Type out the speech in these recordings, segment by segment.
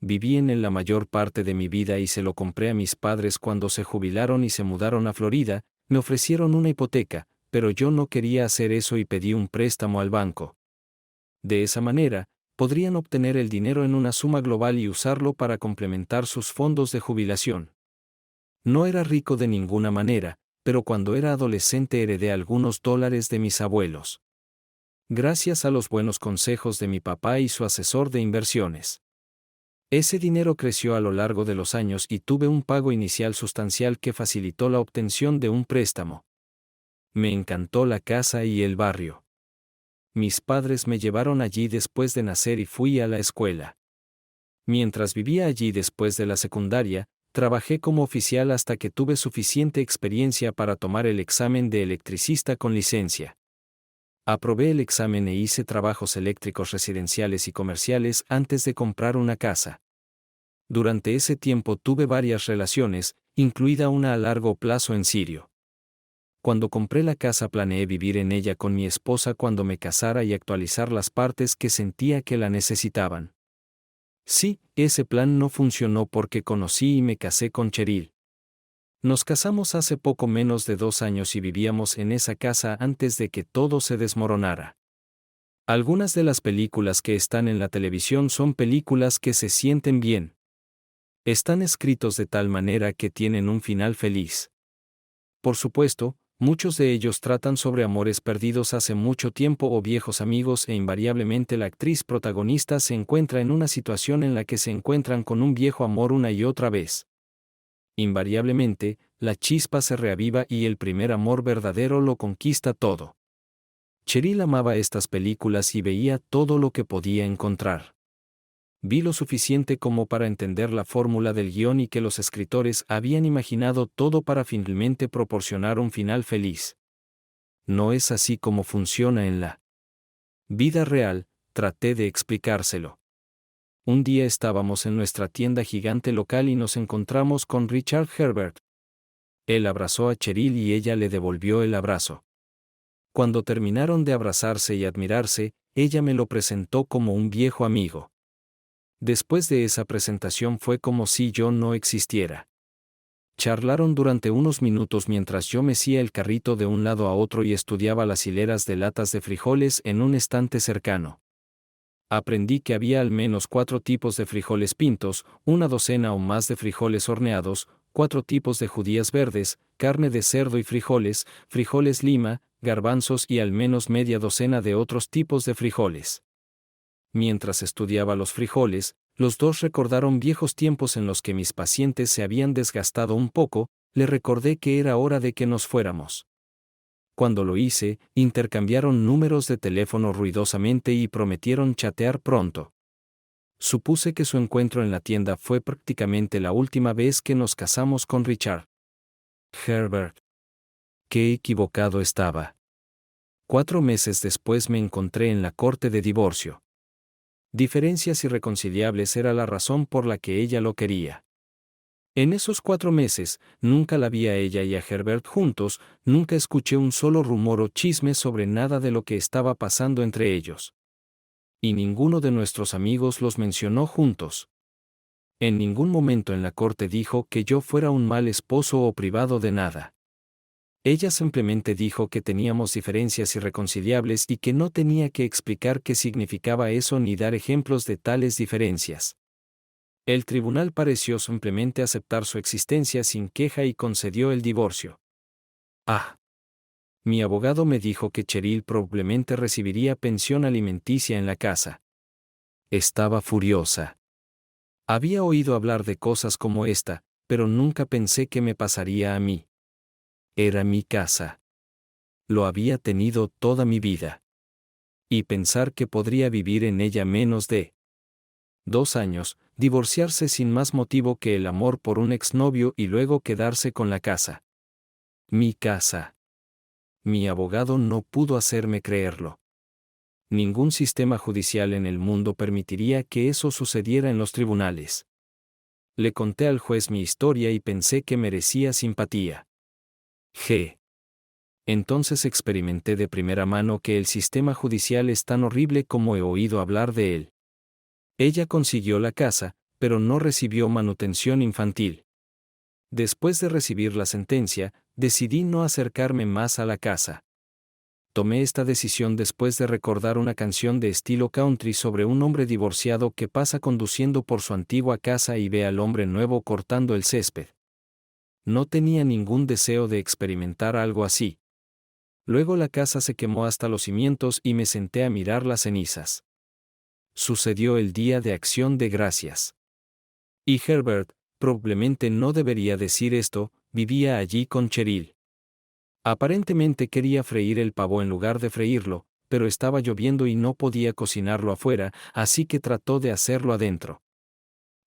Viví en él la mayor parte de mi vida y se lo compré a mis padres cuando se jubilaron y se mudaron a Florida. Me ofrecieron una hipoteca, pero yo no quería hacer eso y pedí un préstamo al banco. De esa manera, podrían obtener el dinero en una suma global y usarlo para complementar sus fondos de jubilación. No era rico de ninguna manera, pero cuando era adolescente heredé algunos dólares de mis abuelos. Gracias a los buenos consejos de mi papá y su asesor de inversiones. Ese dinero creció a lo largo de los años y tuve un pago inicial sustancial que facilitó la obtención de un préstamo. Me encantó la casa y el barrio. Mis padres me llevaron allí después de nacer y fui a la escuela. Mientras vivía allí después de la secundaria, trabajé como oficial hasta que tuve suficiente experiencia para tomar el examen de electricista con licencia. Aprobé el examen e hice trabajos eléctricos residenciales y comerciales antes de comprar una casa. Durante ese tiempo tuve varias relaciones, incluida una a largo plazo en Sirio. Cuando compré la casa planeé vivir en ella con mi esposa cuando me casara y actualizar las partes que sentía que la necesitaban. Sí, ese plan no funcionó porque conocí y me casé con Cheryl. Nos casamos hace poco menos de 2 años y vivíamos en esa casa antes de que todo se desmoronara. Algunas de las películas que están en la televisión son películas que se sienten bien. Están escritos de tal manera que tienen un final feliz. Por supuesto, muchos de ellos tratan sobre amores perdidos hace mucho tiempo o viejos amigos e invariablemente la actriz protagonista se encuentra en una situación en la que se encuentran con un viejo amor una y otra vez. Invariablemente, la chispa se reaviva y el primer amor verdadero lo conquista todo. Cheryl amaba estas películas y veía todo lo que podía encontrar. Vi lo suficiente como para entender la fórmula del guión y que los escritores habían imaginado todo para finalmente proporcionar un final feliz. No es así como funciona en la vida real, traté de explicárselo. Un día estábamos en nuestra tienda gigante local y nos encontramos con Richard Herbert. Él abrazó a Cheryl y ella le devolvió el abrazo. Cuando terminaron de abrazarse y admirarse, ella me lo presentó como un viejo amigo. Después de esa presentación fue como si yo no existiera. Charlaron durante unos minutos mientras yo mecía el carrito de un lado a otro y estudiaba las hileras de latas de frijoles en un estante cercano. Aprendí que había al menos 4 tipos de frijoles pintos, una docena o más de frijoles horneados, 4 tipos de judías verdes, carne de cerdo y frijoles, frijoles lima, garbanzos y al menos media docena de otros tipos de frijoles. Mientras estudiaba los frijoles, los dos recordaron viejos tiempos en los que mis pacientes se habían desgastado un poco, le recordé que era hora de que nos fuéramos. Cuando lo hice, intercambiaron números de teléfono ruidosamente y prometieron chatear pronto. Supuse que su encuentro en la tienda fue prácticamente la última vez que nos casamos con Richard. Herbert. Qué equivocado estaba. 4 meses después me encontré en la corte de divorcio. Diferencias irreconciliables era la razón por la que ella lo quería. En esos 4 meses, nunca la vi a ella y a Herbert juntos, nunca escuché un solo rumor o chisme sobre nada de lo que estaba pasando entre ellos. Y ninguno de nuestros amigos los mencionó juntos. En ningún momento en la corte dijo que yo fuera un mal esposo o privado de nada. Ella simplemente dijo que teníamos diferencias irreconciliables y que no tenía que explicar qué significaba eso ni dar ejemplos de tales diferencias. El tribunal pareció simplemente aceptar su existencia sin queja y concedió el divorcio. Mi abogado me dijo que Cheryl probablemente recibiría pensión alimenticia en la casa. Estaba furiosa. Había oído hablar de cosas como esta, pero nunca pensé que me pasaría a mí. Era mi casa. Lo había tenido toda mi vida. Y pensar que podría vivir en ella menos de 2 años, divorciarse sin más motivo que el amor por un exnovio y luego quedarse con la casa. Mi casa. Mi abogado no pudo hacerme creerlo. Ningún sistema judicial en el mundo permitiría que eso sucediera en los tribunales. Le conté al juez mi historia y pensé que merecía simpatía. Entonces experimenté de primera mano que el sistema judicial es tan horrible como he oído hablar de él. Ella consiguió la casa, pero no recibió manutención infantil. Después de recibir la sentencia, decidí no acercarme más a la casa. Tomé esta decisión después de recordar una canción de estilo country sobre un hombre divorciado que pasa conduciendo por su antigua casa y ve al hombre nuevo cortando el césped. No tenía ningún deseo de experimentar algo así. Luego la casa se quemó hasta los cimientos y me senté a mirar las cenizas. Sucedió el día de Acción de Gracias. Y Herbert, probablemente no debería decir esto, vivía allí con Cheryl. Aparentemente quería freír el pavo en lugar de freírlo, pero estaba lloviendo y no podía cocinarlo afuera, así que trató de hacerlo adentro.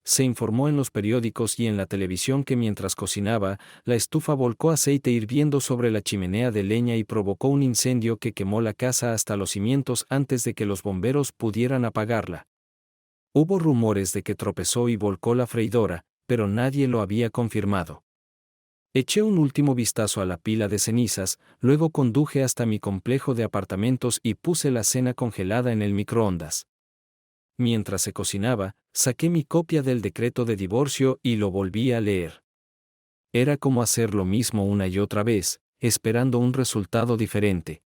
Se informó en los periódicos y en la televisión que mientras cocinaba, la estufa volcó aceite hirviendo sobre la chimenea de leña y provocó un incendio que quemó la casa hasta los cimientos antes de que los bomberos pudieran apagarla. Hubo rumores de que tropezó y volcó la freidora, pero nadie lo había confirmado. Eché un último vistazo a la pila de cenizas, luego conduje hasta mi complejo de apartamentos y puse la cena congelada en el microondas. Mientras se cocinaba, saqué mi copia del decreto de divorcio y lo volví a leer. Era como hacer lo mismo una y otra vez, esperando un resultado diferente.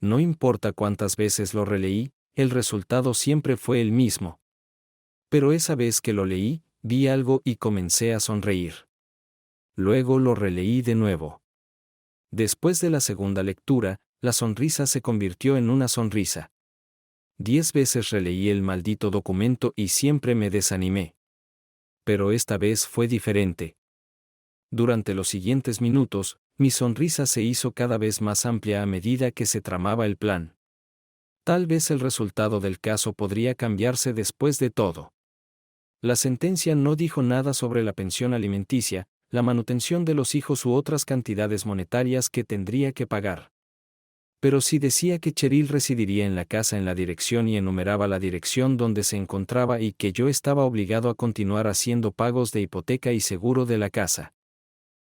No importa cuántas veces lo releí, el resultado siempre fue el mismo. Pero esa vez que lo leí, vi algo y comencé a sonreír. Luego lo releí de nuevo. Después de la segunda lectura, la sonrisa se convirtió en una sonrisa. 10 veces releí el maldito documento y siempre me desanimé. Pero esta vez fue diferente. Durante los siguientes minutos, mi sonrisa se hizo cada vez más amplia a medida que se tramaba el plan. Tal vez el resultado del caso podría cambiarse después de todo. La sentencia no dijo nada sobre la pensión alimenticia, la manutención de los hijos u otras cantidades monetarias que tendría que pagar. Pero sí decía que Cheryl residiría en la casa en la dirección y enumeraba la dirección donde se encontraba y que yo estaba obligado a continuar haciendo pagos de hipoteca y seguro de la casa.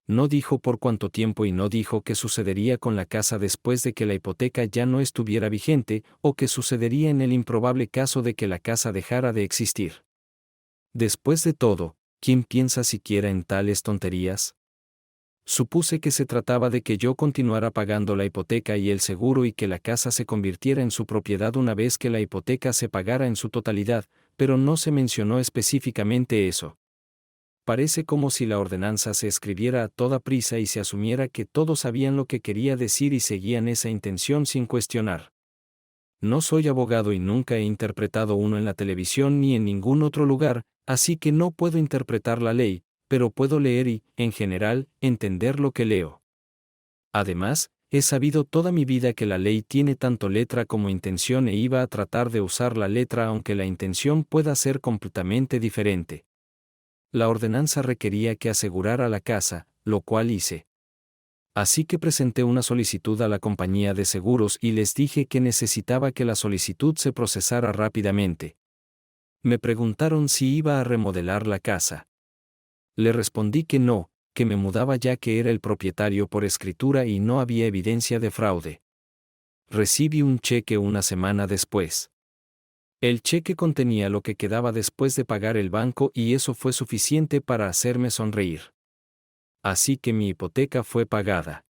No dijo por cuánto tiempo y no dijo qué sucedería con la casa después de que la hipoteca ya no estuviera vigente o qué sucedería en el improbable caso de que la casa dejara de existir. Después de todo, ¿quién piensa siquiera en tales tonterías? Supuse que se trataba de que yo continuara pagando la hipoteca y el seguro y que la casa se convirtiera en su propiedad una vez que la hipoteca se pagara en su totalidad, pero no se mencionó específicamente eso. Parece como si la ordenanza se escribiera a toda prisa y se asumiera que todos sabían lo que quería decir y seguían esa intención sin cuestionar. No soy abogado y nunca he interpretado uno en la televisión ni en ningún otro lugar, así que no puedo interpretar la ley, pero puedo leer y, en general, entender lo que leo. Además, he sabido toda mi vida que la ley tiene tanto letra como intención e iba a tratar de usar la letra aunque la intención pueda ser completamente diferente. La ordenanza requería que asegurara la casa, lo cual hice. Así que presenté una solicitud a la compañía de seguros y les dije que necesitaba que la solicitud se procesara rápidamente. Me preguntaron si iba a remodelar la casa. Le respondí que no, que me mudaba ya que era el propietario por escritura y no había evidencia de fraude. Recibí un cheque una semana después. El cheque contenía lo que quedaba después de pagar el banco y eso fue suficiente para hacerme sonreír. Así que mi hipoteca fue pagada.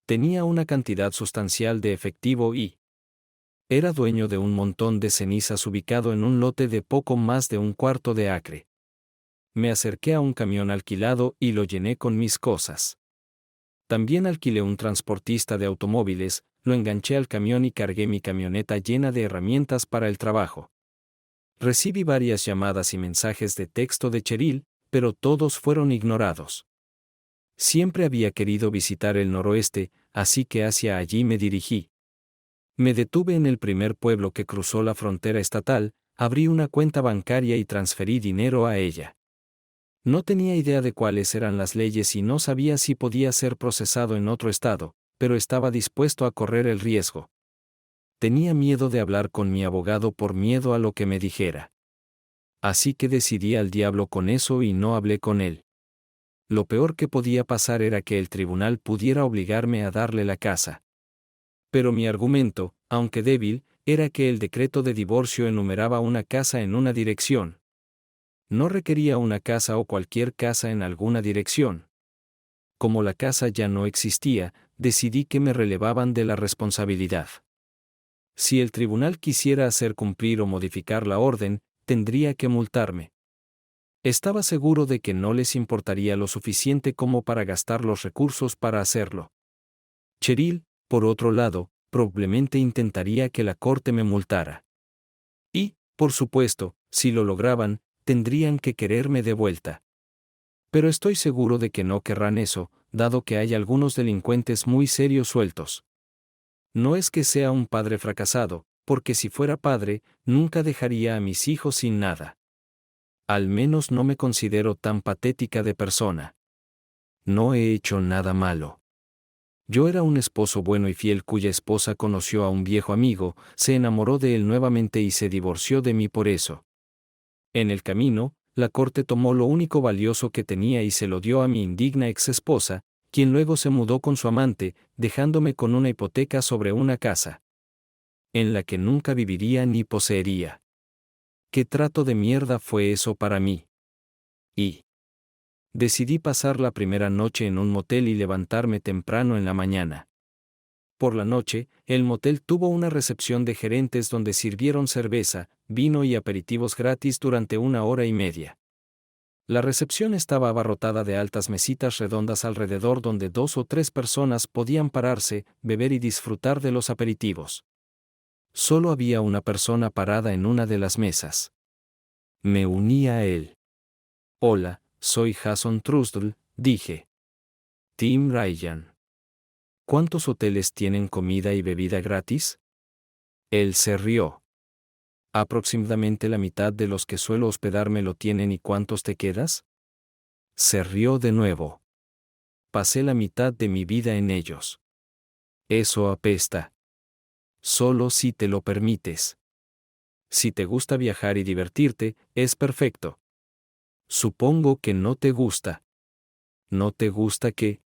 Tenía una cantidad sustancial de efectivo y era dueño de un montón de cenizas ubicado en un lote de poco más de un cuarto de acre. Me acerqué a un camión alquilado y lo llené con mis cosas. También alquilé un transportista de automóviles, lo enganché al camión y cargué mi camioneta llena de herramientas para el trabajo. Recibí varias llamadas y mensajes de texto de Cheryl, pero todos fueron ignorados. Siempre había querido visitar el noroeste, así que hacia allí me dirigí. Me detuve en el primer pueblo que cruzó la frontera estatal, abrí una cuenta bancaria y transferí dinero a ella. No tenía idea de cuáles eran las leyes y no sabía si podía ser procesado en otro estado, pero estaba dispuesto a correr el riesgo. Tenía miedo de hablar con mi abogado por miedo a lo que me dijera. Así que decidí al diablo con eso y no hablé con él. Lo peor que podía pasar era que el tribunal pudiera obligarme a darle la casa. Pero mi argumento, aunque débil, era que el decreto de divorcio enumeraba una casa en una dirección. No requería una casa o cualquier casa en alguna dirección. Como la casa ya no existía, decidí que me relevaban de la responsabilidad. Si el tribunal quisiera hacer cumplir o modificar la orden, tendría que multarme. Estaba seguro de que no les importaría lo suficiente como para gastar los recursos para hacerlo. Cheryl, por otro lado, probablemente intentaría que la corte me multara. Y, por supuesto, si lo lograban, tendrían que quererme de vuelta. Pero estoy seguro de que no querrán eso, dado que hay algunos delincuentes muy serios sueltos. No es que sea un padre fracasado, porque si fuera padre, nunca dejaría a mis hijos sin nada. Al menos no me considero tan patética de persona. No he hecho nada malo. Yo era un esposo bueno y fiel cuya esposa conoció a un viejo amigo, se enamoró de él nuevamente y se divorció de mí por eso. En el camino, la corte tomó lo único valioso que tenía y se lo dio a mi indigna exesposa, quien luego se mudó con su amante, dejándome con una hipoteca sobre una casa en la que nunca viviría ni poseería. ¿Qué trato de mierda fue eso para mí? Y decidí pasar la primera noche en un motel y levantarme temprano en la mañana. Por la noche, el motel tuvo una recepción de gerentes donde sirvieron cerveza, vino y aperitivos gratis durante 1 hora y media. La recepción estaba abarrotada de altas mesitas redondas alrededor donde 2 o 3 personas podían pararse, beber y disfrutar de los aperitivos. Solo había una persona parada en una de las mesas. Me uní a él. Hola, soy Jason Trusdell, dije. Tim Ryan. ¿Cuántos hoteles tienen comida y bebida gratis? Él se rió. Aproximadamente la mitad de los que suelo hospedarme lo tienen. ¿Y cuántos te quedas? Se rió de nuevo. Pasé la mitad de mi vida en ellos. Eso apesta. Solo si te lo permites. Si te gusta viajar y divertirte, es perfecto. Supongo que no te gusta. ¿No te gusta qué?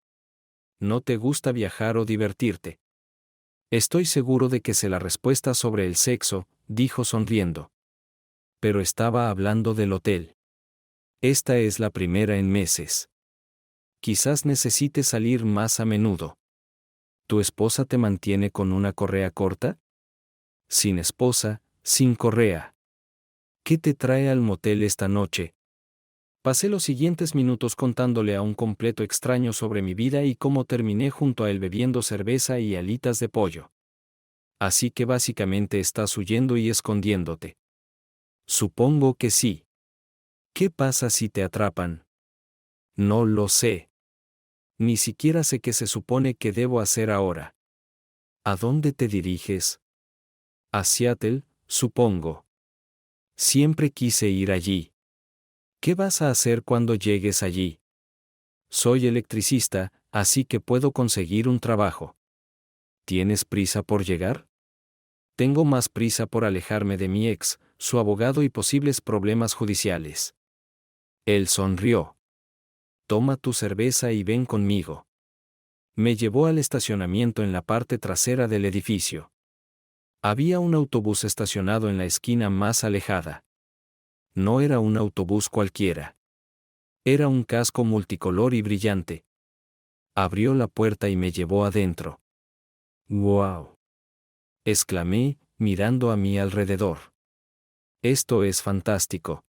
¿No te gusta viajar o divertirte? Estoy seguro de que sé la respuesta sobre el sexo, dijo sonriendo. Pero estaba hablando del hotel. Esta es la primera en meses. Quizás necesites salir más a menudo. ¿Tu esposa te mantiene con una correa corta? Sin esposa, sin correa. ¿Qué te trae al motel esta noche? Pasé los siguientes minutos contándole a un completo extraño sobre mi vida y cómo terminé junto a él bebiendo cerveza y alitas de pollo. Así que básicamente estás huyendo y escondiéndote. Supongo que sí. ¿Qué pasa si te atrapan? No lo sé. Ni siquiera sé qué se supone que debo hacer ahora. ¿A dónde te diriges? A Seattle, supongo. Siempre quise ir allí. ¿Qué vas a hacer cuando llegues allí? Soy electricista, así que puedo conseguir un trabajo. ¿Tienes prisa por llegar? Tengo más prisa por alejarme de mi ex, su abogado y posibles problemas judiciales. Él sonrió. Toma tu cerveza y ven conmigo. Me llevó al estacionamiento en la parte trasera del edificio. Había un autobús estacionado en la esquina más alejada. No era un autobús cualquiera. Era un casco multicolor y brillante. Abrió la puerta y me llevó adentro. ¡Guau! Exclamé, mirando a mi alrededor. Esto es fantástico.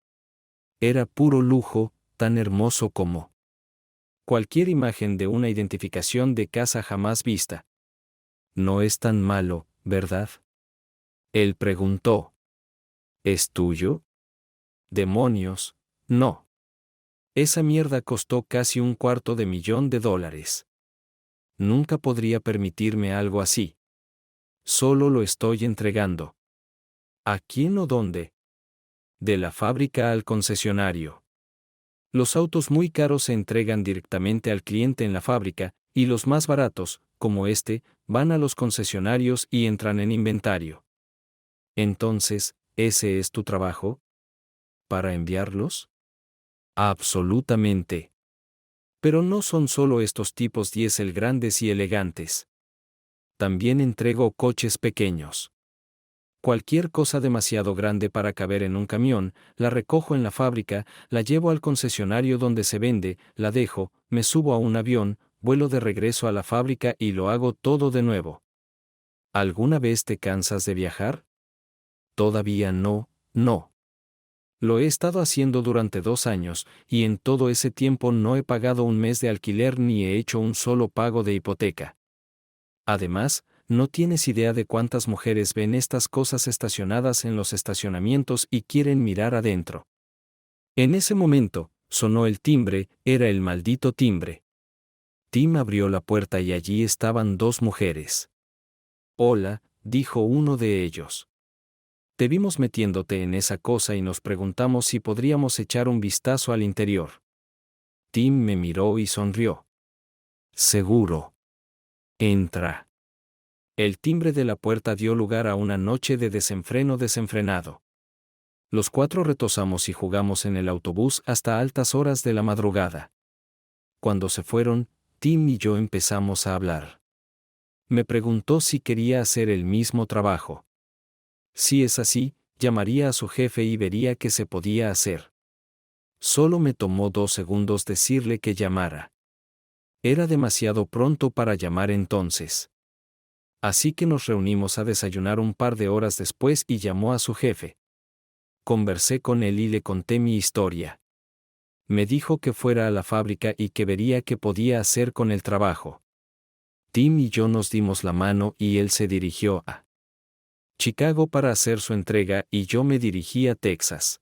Era puro lujo, tan hermoso como cualquier imagen de una identificación de casa jamás vista. No es tan malo, ¿verdad? Él preguntó. ¿Es tuyo? Demonios, no. Esa mierda costó casi $250,000. Nunca podría permitirme algo así. Solo lo estoy entregando. ¿A quién o dónde? De la fábrica al concesionario. Los autos muy caros se entregan directamente al cliente en la fábrica, y los más baratos, como este, van a los concesionarios y entran en inventario. Entonces, ¿ese es tu trabajo? ¿Para enviarlos? Absolutamente. Pero no son solo estos tipos diésel grandes y elegantes. También entrego coches pequeños. Cualquier cosa demasiado grande para caber en un camión, la recojo en la fábrica, la llevo al concesionario donde se vende, la dejo, me subo a un avión, vuelo de regreso a la fábrica y lo hago todo de nuevo. ¿Alguna vez te cansas de viajar? Todavía no, no. Lo he estado haciendo durante 2 años, y en todo ese tiempo no he pagado un mes de alquiler ni he hecho un solo pago de hipoteca. Además, no tienes idea de cuántas mujeres ven estas cosas estacionadas en los estacionamientos y quieren mirar adentro. En ese momento, sonó el timbre, era el maldito timbre. Tim abrió la puerta y allí estaban 2 mujeres. Hola, dijo uno de ellos. Te vimos metiéndote en esa cosa y nos preguntamos si podríamos echar un vistazo al interior. Tim me miró y sonrió. Seguro. Entra. El timbre de la puerta dio lugar a una noche de desenfreno desenfrenado. Los 4 retosamos y jugamos en el autobús hasta altas horas de la madrugada. Cuando se fueron, Tim y yo empezamos a hablar. Me preguntó si quería hacer el mismo trabajo. Si es así, llamaría a su jefe y vería qué se podía hacer. Solo me tomó 2 segundos decirle que llamara. Era demasiado pronto para llamar entonces. Así que nos reunimos a desayunar un par de horas después y llamó a su jefe. Conversé con él y le conté mi historia. Me dijo que fuera a la fábrica y que vería qué podía hacer con el trabajo. Tim y yo nos dimos la mano y él se dirigió a Chicago para hacer su entrega y yo me dirigí a Texas.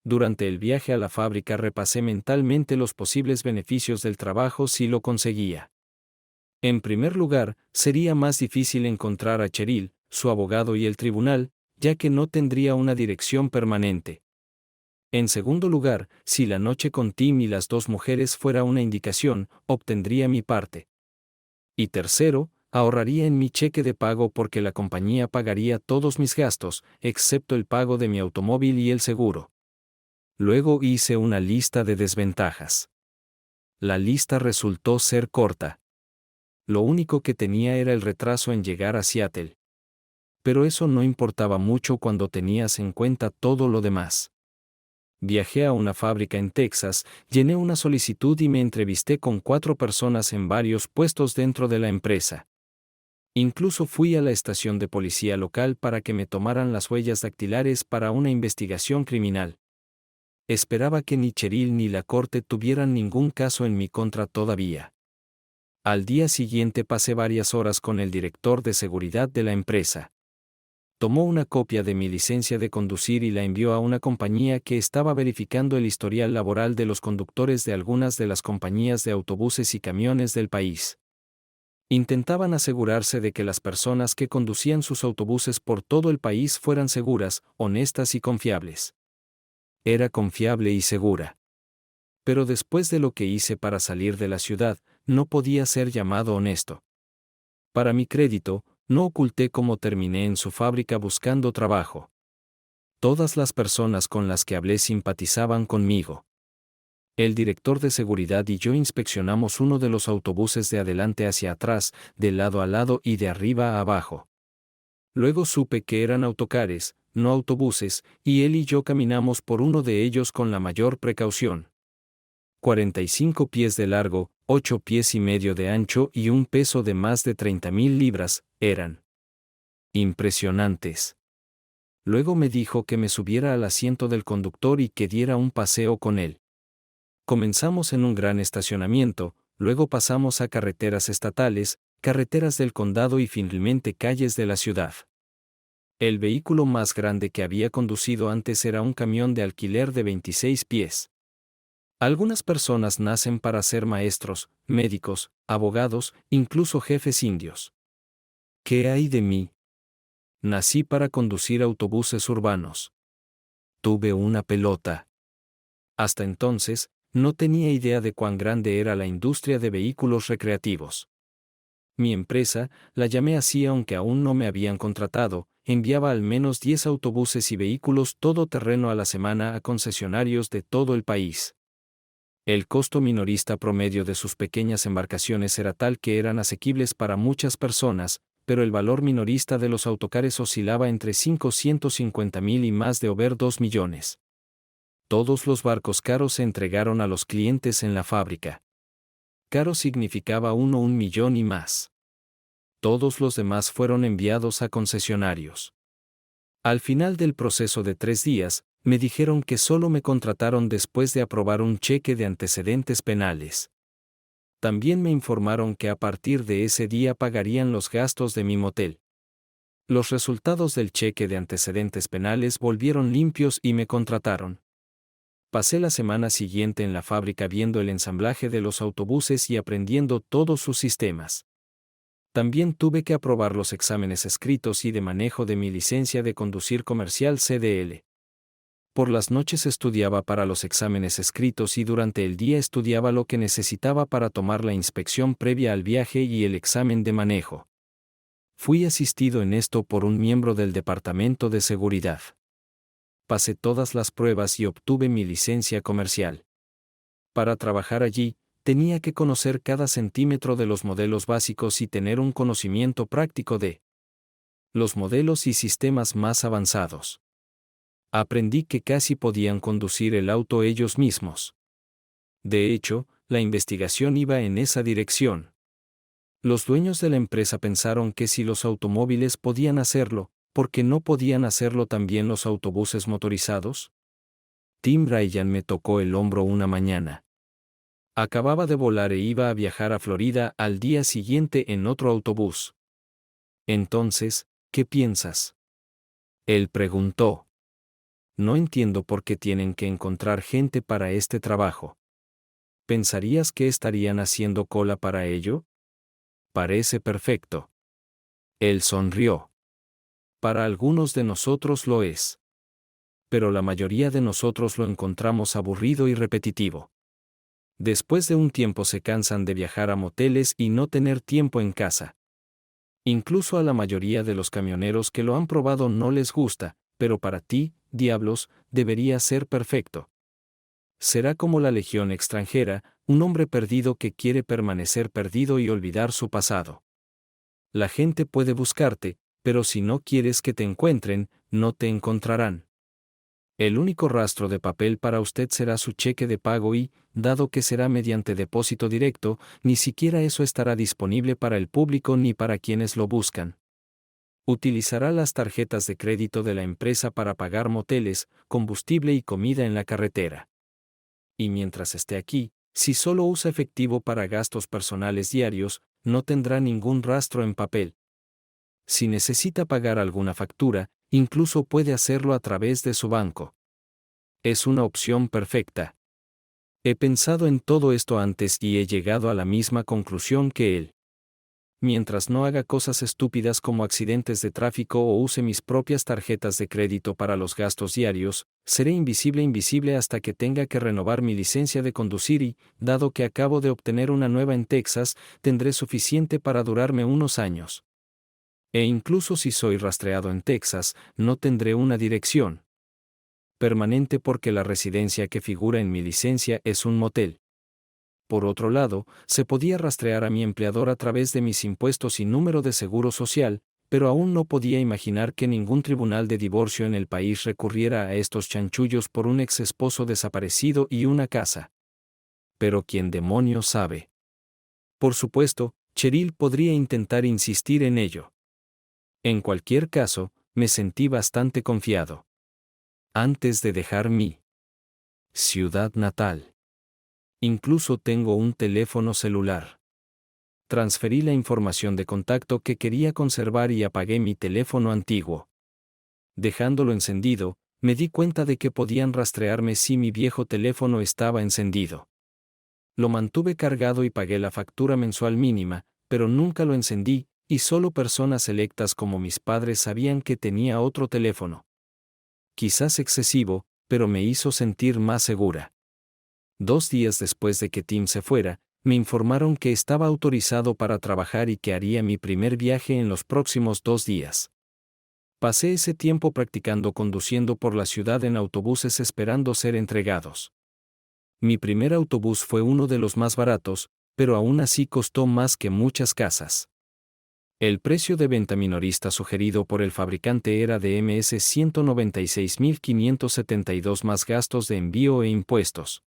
Durante el viaje a la fábrica repasé mentalmente los posibles beneficios del trabajo si lo conseguía. En primer lugar, sería más difícil encontrar a Cheryl, su abogado y el tribunal, ya que no tendría una dirección permanente. En segundo lugar, si la noche con Tim y las 2 mujeres fuera una indicación, obtendría mi parte. Y tercero, ahorraría en mi cheque de pago porque la compañía pagaría todos mis gastos, excepto el pago de mi automóvil y el seguro. Luego hice una lista de desventajas. La lista resultó ser corta. Lo único que tenía era el retraso en llegar a Seattle. Pero eso no importaba mucho cuando tenías en cuenta todo lo demás. Viajé a una fábrica en Texas, llené una solicitud y me entrevisté con 4 personas en varios puestos dentro de la empresa. Incluso fui a la estación de policía local para que me tomaran las huellas dactilares para una investigación criminal. Esperaba que ni Cheryl ni la corte tuvieran ningún caso en mi contra todavía. Al día siguiente pasé varias horas con el director de seguridad de la empresa. Tomó una copia de mi licencia de conducir y la envió a una compañía que estaba verificando el historial laboral de los conductores de algunas de las compañías de autobuses y camiones del país. Intentaban asegurarse de que las personas que conducían sus autobuses por todo el país fueran seguras, honestas y confiables. Era confiable y segura. Pero después de lo que hice para salir de la ciudad, no podía ser llamado honesto. Para mi crédito, no oculté cómo terminé en su fábrica buscando trabajo. Todas las personas con las que hablé simpatizaban conmigo. El director de seguridad y yo inspeccionamos uno de los autobuses de adelante hacia atrás, de lado a lado y de arriba a abajo. Luego supe que eran autocares, no autobuses, y él y yo caminamos por uno de ellos con la mayor precaución. 45 pies de largo, 8 pies y medio de ancho y un peso de más de 30,000 libras, eran impresionantes. Luego me dijo que me subiera al asiento del conductor y que diera un paseo con él. Comenzamos en un gran estacionamiento, luego pasamos a carreteras estatales, carreteras del condado y finalmente calles de la ciudad. El vehículo más grande que había conducido antes era un camión de alquiler de 26 pies. Algunas personas nacen para ser maestros, médicos, abogados, incluso jefes indios. ¿Qué hay de mí? Nací para conducir autobuses urbanos. Tuve una pelota. Hasta entonces, no tenía idea de cuán grande era la industria de vehículos recreativos. Mi empresa, la llamé así aunque aún no me habían contratado, enviaba al menos 10 autobuses y vehículos todoterreno a la semana a concesionarios de todo el país. El costo minorista promedio de sus pequeñas embarcaciones era tal que eran asequibles para muchas personas, pero el valor minorista de los autocares oscilaba entre 550.000 y más de over 2 millones. Todos los barcos caros se entregaron a los clientes en la fábrica. Caro significaba 1 millón y más. Todos los demás fueron enviados a concesionarios. Al final del proceso de 3 días, me dijeron que solo me contrataron después de aprobar un cheque de antecedentes penales. También me informaron que a partir de ese día pagarían los gastos de mi motel. Los resultados del cheque de antecedentes penales volvieron limpios y me contrataron. Pasé la semana siguiente en la fábrica viendo el ensamblaje de los autobuses y aprendiendo todos sus sistemas. También tuve que aprobar los exámenes escritos y de manejo de mi licencia de conducir comercial CDL. Por las noches estudiaba para los exámenes escritos y durante el día estudiaba lo que necesitaba para tomar la inspección previa al viaje y el examen de manejo. Fui asistido en esto por un miembro del Departamento de Seguridad. Pasé todas las pruebas y obtuve mi licencia comercial. Para trabajar allí, tenía que conocer cada centímetro de los modelos básicos y tener un conocimiento práctico de los modelos y sistemas más avanzados. Aprendí que casi podían conducir el auto ellos mismos. De hecho, la investigación iba en esa dirección. Los dueños de la empresa pensaron que si los automóviles podían hacerlo, ¿por qué no podían hacerlo también los autobuses motorizados? Tim Ryan me tocó el hombro una mañana. Acababa de volar e iba a viajar a Florida al día siguiente en otro autobús. Entonces, ¿qué piensas? Él preguntó. No entiendo por qué tienen que encontrar gente para este trabajo. ¿Pensarías que estarían haciendo cola para ello? Parece perfecto. Él sonrió. Para algunos de nosotros lo es. Pero la mayoría de nosotros lo encontramos aburrido y repetitivo. Después de un tiempo se cansan de viajar a moteles y no tener tiempo en casa. Incluso a la mayoría de los camioneros que lo han probado no les gusta, pero para ti, diablos, debería ser perfecto. Será como la legión extranjera, un hombre perdido que quiere permanecer perdido y olvidar su pasado. La gente puede buscarte, pero si no quieres que te encuentren, no te encontrarán. El único rastro de papel para usted será su cheque de pago y, dado que será mediante depósito directo, ni siquiera eso estará disponible para el público ni para quienes lo buscan. Utilizará las tarjetas de crédito de la empresa para pagar moteles, combustible y comida en la carretera. Y mientras esté aquí, si solo usa efectivo para gastos personales diarios, no tendrá ningún rastro en papel. Si necesita pagar alguna factura, incluso puede hacerlo a través de su banco. Es una opción perfecta. He pensado en todo esto antes y he llegado a la misma conclusión que él. Mientras no haga cosas estúpidas como accidentes de tráfico o use mis propias tarjetas de crédito para los gastos diarios, seré invisible hasta que tenga que renovar mi licencia de conducir y, dado que acabo de obtener una nueva en Texas, tendré suficiente para durarme unos años. E incluso si soy rastreado en Texas, no tendré una dirección permanente porque la residencia que figura en mi licencia es un motel. Por otro lado, se podía rastrear a mi empleador a través de mis impuestos y número de seguro social, pero aún no podía imaginar que ningún tribunal de divorcio en el país recurriera a estos chanchullos por un ex esposo desaparecido y una casa. Pero ¿quién demonios sabe? Por supuesto, Cheryl podría intentar insistir en ello. En cualquier caso, me sentí bastante confiado. Antes de dejar mi ciudad natal. Incluso tengo un teléfono celular. Transferí la información de contacto que quería conservar y apagué mi teléfono antiguo. Dejándolo encendido, me di cuenta de que podían rastrearme si mi viejo teléfono estaba encendido. Lo mantuve cargado y pagué la factura mensual mínima, pero nunca lo encendí, y solo personas selectas como mis padres sabían que tenía otro teléfono. Quizás excesivo, pero me hizo sentir más segura. 2 días después de que Tim se fuera, me informaron que estaba autorizado para trabajar y que haría mi primer viaje en los próximos 2 días. Pasé ese tiempo practicando conduciendo por la ciudad en autobuses esperando ser entregados. Mi primer autobús fue uno de los más baratos, pero aún así costó más que muchas casas. El precio de venta minorista sugerido por el fabricante era de Ms 196.572 más gastos de envío e impuestos.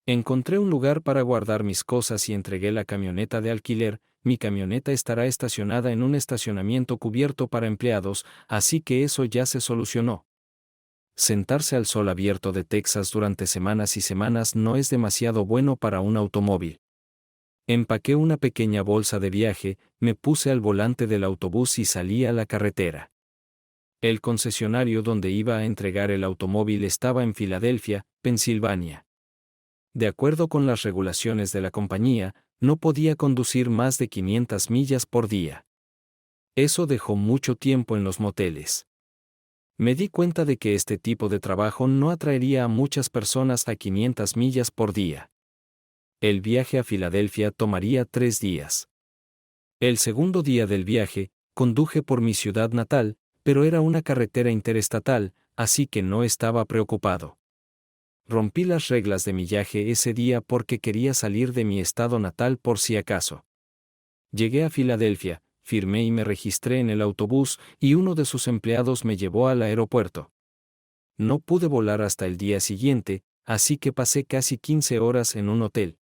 Encontré un lugar para guardar mis cosas y entregué la camioneta de alquiler. Mi camioneta estará estacionada en un estacionamiento cubierto para empleados, así que eso ya se solucionó. Sentarse al sol abierto de Texas durante semanas y semanas no es demasiado bueno para un automóvil. Empaqué una pequeña bolsa de viaje, me puse al volante del autobús y salí a la carretera. El concesionario donde iba a entregar el automóvil estaba en Filadelfia, Pensilvania. De acuerdo con las regulaciones de la compañía, no podía conducir más de 500 millas por día. Eso dejó mucho tiempo en los moteles. Me di cuenta de que este tipo de trabajo no atraería a muchas personas a 500 millas por día. El viaje a Filadelfia tomaría 3 días. El segundo día del viaje, conduje por mi ciudad natal, pero era una carretera interestatal, así que no estaba preocupado. Rompí las reglas de millaje ese día porque quería salir de mi estado natal por si acaso. Llegué a Filadelfia, firmé y me registré en el autobús y uno de sus empleados me llevó al aeropuerto. No pude volar hasta el día siguiente, así que pasé casi 15 horas en un hotel.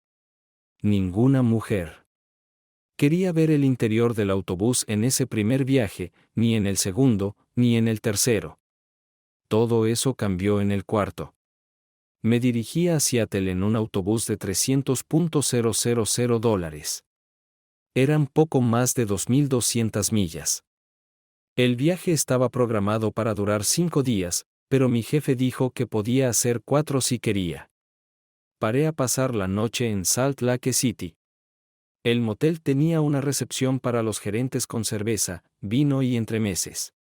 Ninguna mujer. Quería ver el interior del autobús en ese primer viaje, ni en el segundo, ni en el tercero. Todo eso cambió en el cuarto. Me dirigí a Seattle en un autobús de $300,000. Eran poco más de 2.200 millas. El viaje estaba programado para durar 5 días, pero mi jefe dijo que podía hacer 4 si quería. Paré a pasar la noche en Salt Lake City. El motel tenía una recepción para los gerentes con cerveza, vino y entremeses.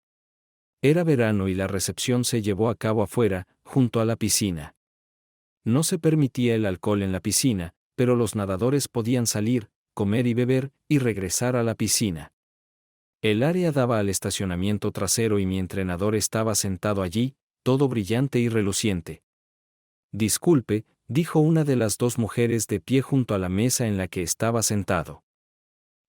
Era verano y la recepción se llevó a cabo afuera, junto a la piscina. No se permitía el alcohol en la piscina, pero los nadadores podían salir, comer y beber, y regresar a la piscina. El área daba al estacionamiento trasero y mi entrenador estaba sentado allí, todo brillante y reluciente. Disculpe, dijo una de las 2 mujeres de pie junto a la mesa en la que estaba sentado.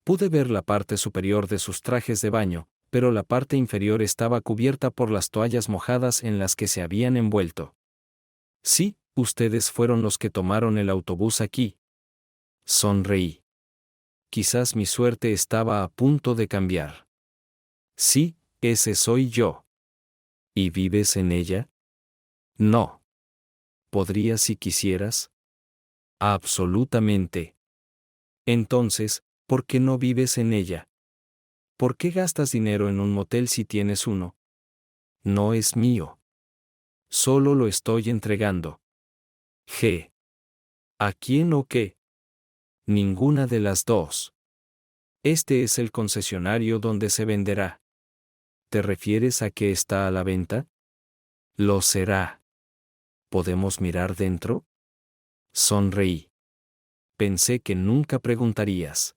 Pude ver la parte superior de sus trajes de baño, pero la parte inferior estaba cubierta por las toallas mojadas en las que se habían envuelto. Sí, ustedes fueron los que tomaron el autobús aquí. Sonreí. Quizás mi suerte estaba a punto de cambiar. Sí, ese soy yo. ¿Y vives en ella? No. ¿Podrías si quisieras? Absolutamente. Entonces, ¿por qué no vives en ella? ¿Por qué gastas dinero en un motel si tienes uno? No es mío. Solo lo estoy entregando. G. ¿A quién o qué? Ninguna de las dos. Este es el concesionario donde se venderá. ¿Te refieres a que está a la venta? Lo será. ¿Podemos mirar dentro? Sonreí. Pensé que nunca preguntarías.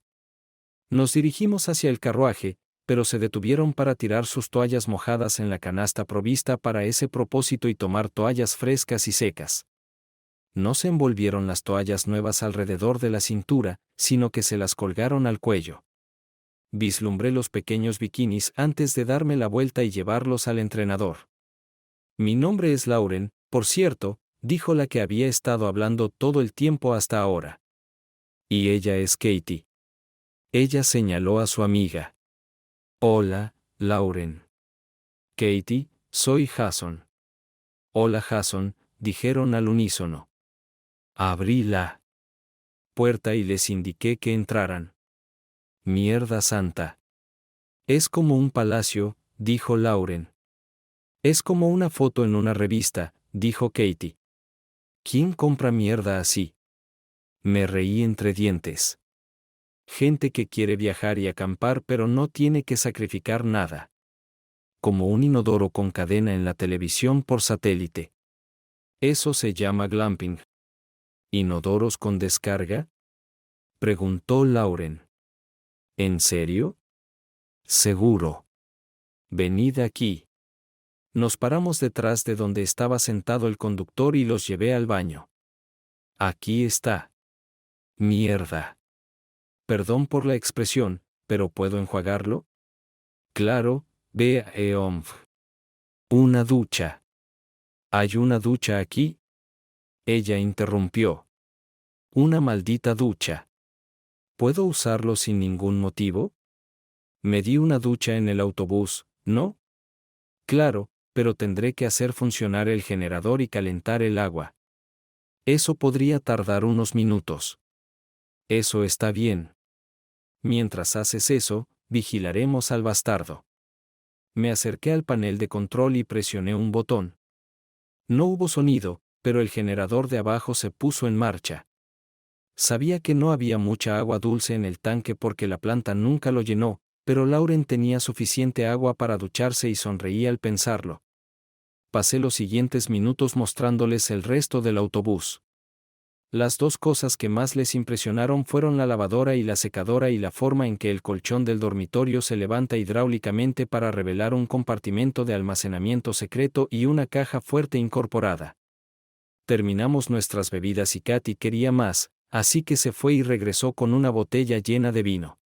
Nos dirigimos hacia el carruaje, pero se detuvieron para tirar sus toallas mojadas en la canasta provista para ese propósito y tomar toallas frescas y secas. No se envolvieron las toallas nuevas alrededor de la cintura, sino que se las colgaron al cuello. Vislumbré los pequeños bikinis antes de darme la vuelta y llevarlos al entrenador. Mi nombre es Lauren, por cierto, dijo la que había estado hablando todo el tiempo hasta ahora. Y ella es Katie. Ella señaló a su amiga. Hola, Lauren. Katie, soy Jason. Hola Jason, dijeron al unísono. Abrí la puerta y les indiqué que entraran. Mierda santa. Es como un palacio, dijo Lauren. Es como una foto en una revista, dijo Katie. ¿Quién compra mierda así? Me reí entre dientes. Gente que quiere viajar y acampar pero no tiene que sacrificar nada. Como un inodoro con cadena en la televisión por satélite. Eso se llama glamping. ¿Inodoros con descarga? Preguntó Lauren. ¿En serio? Seguro. Venid aquí. Nos paramos detrás de donde estaba sentado el conductor y los llevé al baño. Aquí está. Mierda. Perdón por la expresión, ¿Pero puedo enjuagarlo? Claro, ve a EOMF. Una ducha. ¿Hay una ducha aquí? Ella interrumpió. Una maldita ducha. ¿Puedo usarlo sin ningún motivo? Me di una ducha en el autobús, ¿no? Claro, pero tendré que hacer funcionar el generador y calentar el agua. Eso podría tardar unos minutos. Eso está bien. Mientras haces eso, vigilaremos al bastardo. Me acerqué al panel de control y presioné un botón. No hubo sonido, pero el generador de abajo se puso en marcha. Sabía que no había mucha agua dulce en el tanque porque la planta nunca lo llenó, pero Lauren tenía suficiente agua para ducharse y sonreí al pensarlo. Pasé los siguientes minutos mostrándoles el resto del autobús. Las dos cosas que más les impresionaron fueron la lavadora y la secadora y la forma en que el colchón del dormitorio se levanta hidráulicamente para revelar un compartimento de almacenamiento secreto y una caja fuerte incorporada. Terminamos nuestras bebidas y Katy quería más, así que se fue y regresó con una botella llena de vino.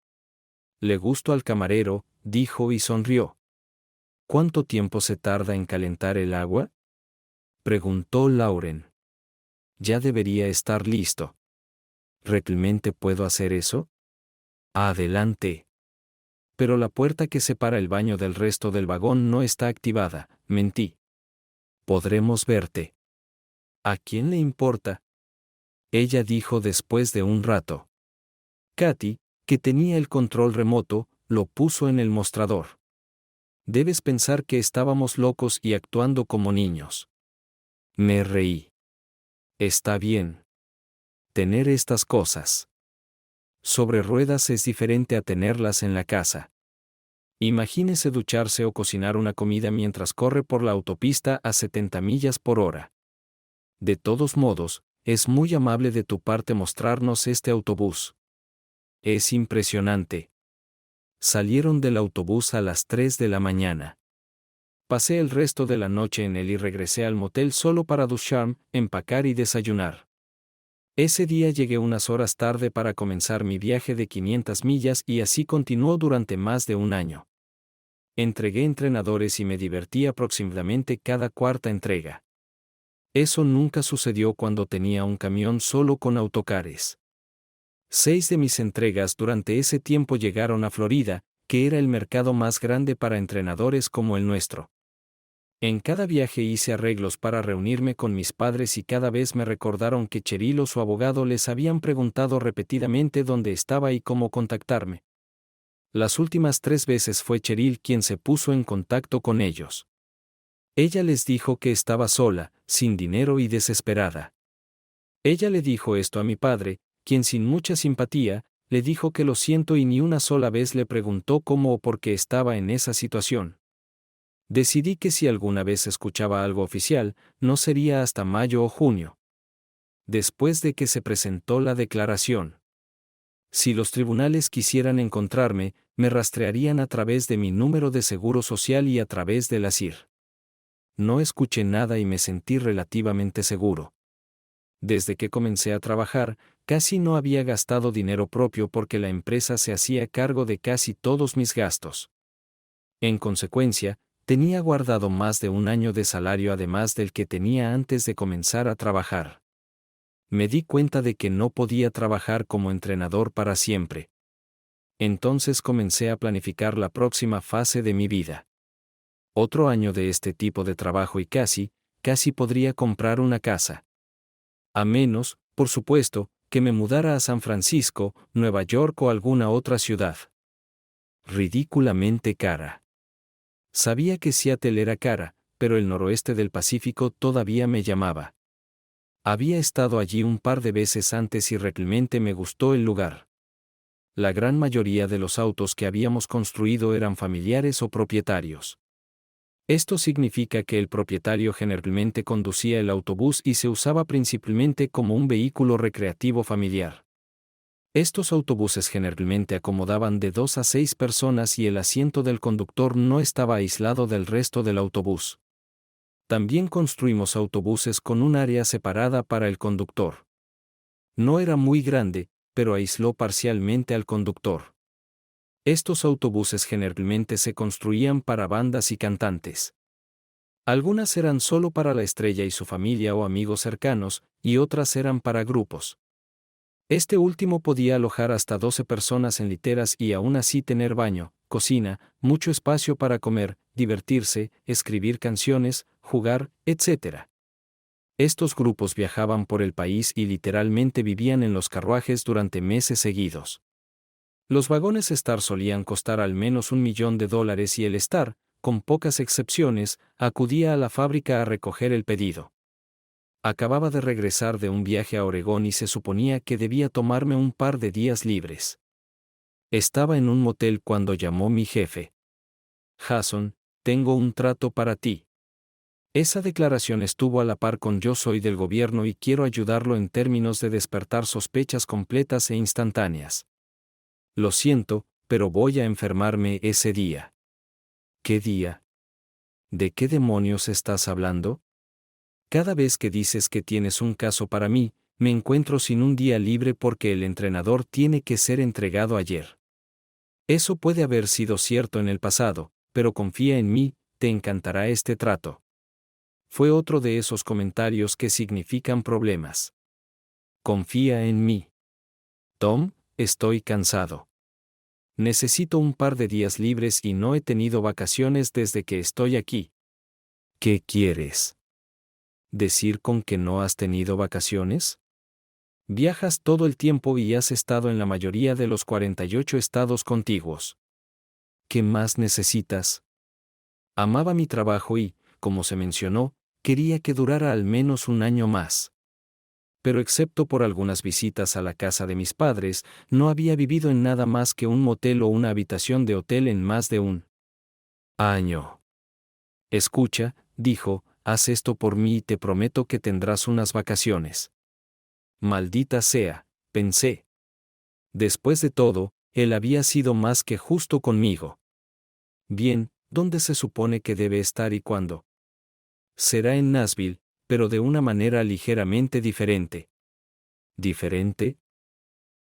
Le gustó al camarero, dijo y sonrió. ¿Cuánto tiempo se tarda en calentar el agua? Preguntó Lauren. Ya debería estar listo. ¿Realmente puedo hacer eso? Adelante. Pero la puerta que separa el baño del resto del vagón no está activada, mentí. Podremos verte. ¿A quién le importa? Ella dijo después de un rato. Katy, que tenía el control remoto, lo puso en el mostrador. Debes pensar que estábamos locos y actuando como niños. Me reí. Está bien. Tener estas cosas sobre ruedas es diferente a tenerlas en la casa. Imagínese ducharse o cocinar una comida mientras corre por la autopista a 70 millas por hora. De todos modos, es muy amable de tu parte mostrarnos este autobús. Es impresionante. Salieron del autobús a las 3 de la mañana. Pasé el resto de la noche en él y regresé al motel solo para ducharme, empacar y desayunar. Ese día llegué unas horas tarde para comenzar mi viaje de 500 millas y así continuó durante más de un año. Entregué entrenadores y me divertí aproximadamente cada cuarta entrega. Eso nunca sucedió cuando tenía un camión solo con autocares. 6 de mis entregas durante ese tiempo llegaron a Florida, que era el mercado más grande para entrenadores como el nuestro. En cada viaje hice arreglos para reunirme con mis padres y cada vez me recordaron que Cheryl o su abogado les habían preguntado repetidamente dónde estaba y cómo contactarme. Las últimas 3 veces fue Cheryl quien se puso en contacto con ellos. Ella les dijo que estaba sola, sin dinero y desesperada. Ella le dijo esto a mi padre, quien sin mucha simpatía, le dijo que lo siento y ni una sola vez le preguntó cómo o por qué estaba en esa situación. Decidí que si alguna vez escuchaba algo oficial, no sería hasta mayo o junio. Después de que se presentó la declaración. Si los tribunales quisieran encontrarme, me rastrearían a través de mi número de seguro social y a través de la CIR. No escuché nada y me sentí relativamente seguro. Desde que comencé a trabajar, casi no había gastado dinero propio porque la empresa se hacía cargo de casi todos mis gastos. En consecuencia, tenía guardado más de un año de salario además del que tenía antes de comenzar a trabajar. Me di cuenta de que no podía trabajar como entrenador para siempre. Entonces comencé a planificar la próxima fase de mi vida. Otro año de este tipo de trabajo y casi podría comprar una casa. A menos, por supuesto, que me mudara a San Francisco, Nueva York o alguna otra ciudad. Ridículamente cara. Sabía que Seattle era cara, pero el noroeste del Pacífico todavía me llamaba. Había estado allí un par de veces antes y realmente me gustó el lugar. La gran mayoría de los autos que habíamos construido eran familiares o propietarios. Esto significa que el propietario generalmente conducía el autobús y se usaba principalmente como un vehículo recreativo familiar. Estos autobuses generalmente acomodaban de 2 a 6 personas y el asiento del conductor no estaba aislado del resto del autobús. También construimos autobuses con un área separada para el conductor. No era muy grande, pero aisló parcialmente al conductor. Estos autobuses generalmente se construían para bandas y cantantes. Algunas eran solo para la estrella y su familia o amigos cercanos, y otras eran para grupos. Este último podía alojar hasta 12 personas en literas y aún así tener baño, cocina, mucho espacio para comer, divertirse, escribir canciones, jugar, etc. Estos grupos viajaban por el país y literalmente vivían en los carruajes durante meses seguidos. Los vagones Star solían costar al menos $1.000.000 y el Star, con pocas excepciones, acudía a la fábrica a recoger el pedido. Acababa de regresar de un viaje a Oregón y se suponía que debía tomarme un par de días libres. Estaba en un motel cuando llamó mi jefe. Jason, tengo un trato para ti. Esa declaración estuvo a la par con yo soy del gobierno y quiero ayudarlo en términos de despertar sospechas completas e instantáneas. Lo siento, pero voy a enfermarme ese día. ¿Qué día? ¿De qué demonios estás hablando? Cada vez que dices que tienes un caso para mí, me encuentro sin un día libre porque el entrenador tiene que ser entregado ayer. Eso puede haber sido cierto en el pasado, pero confía en mí, te encantará este trato. Fue otro de esos comentarios que significan problemas. Confía en mí. Tom, estoy cansado. Necesito un par de días libres y no he tenido vacaciones desde que estoy aquí. ¿Qué quieres? ¿Decir con que no has tenido vacaciones? Viajas todo el tiempo y has estado en la mayoría de los 48 estados contiguos. ¿Qué más necesitas? Amaba mi trabajo y, como se mencionó, quería que durara al menos un año más. Pero excepto por algunas visitas a la casa de mis padres, no había vivido en nada más que un motel o una habitación de hotel en más de un año. Escucha, dijo, haz esto por mí y te prometo que tendrás unas vacaciones. Maldita sea, pensé. Después de todo, él había sido más que justo conmigo. Bien, ¿dónde se supone que debe estar y cuándo? Será en Nashville, pero de una manera ligeramente diferente. ¿Diferente?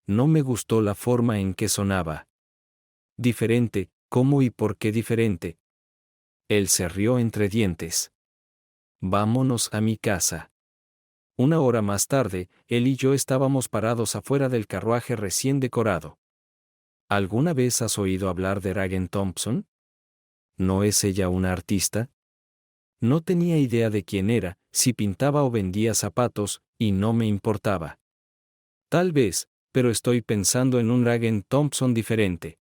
No me gustó la forma en que sonaba. Diferente, ¿cómo y por qué diferente? Él se rió entre dientes. Vámonos a mi casa. Una hora más tarde, él y yo estábamos parados afuera del carruaje recién decorado. ¿Alguna vez has oído hablar de Ragen Thompson? ¿No es ella una artista? No tenía idea de quién era, si pintaba o vendía zapatos, y no me importaba. Tal vez, pero estoy pensando en un Ragen Thompson diferente.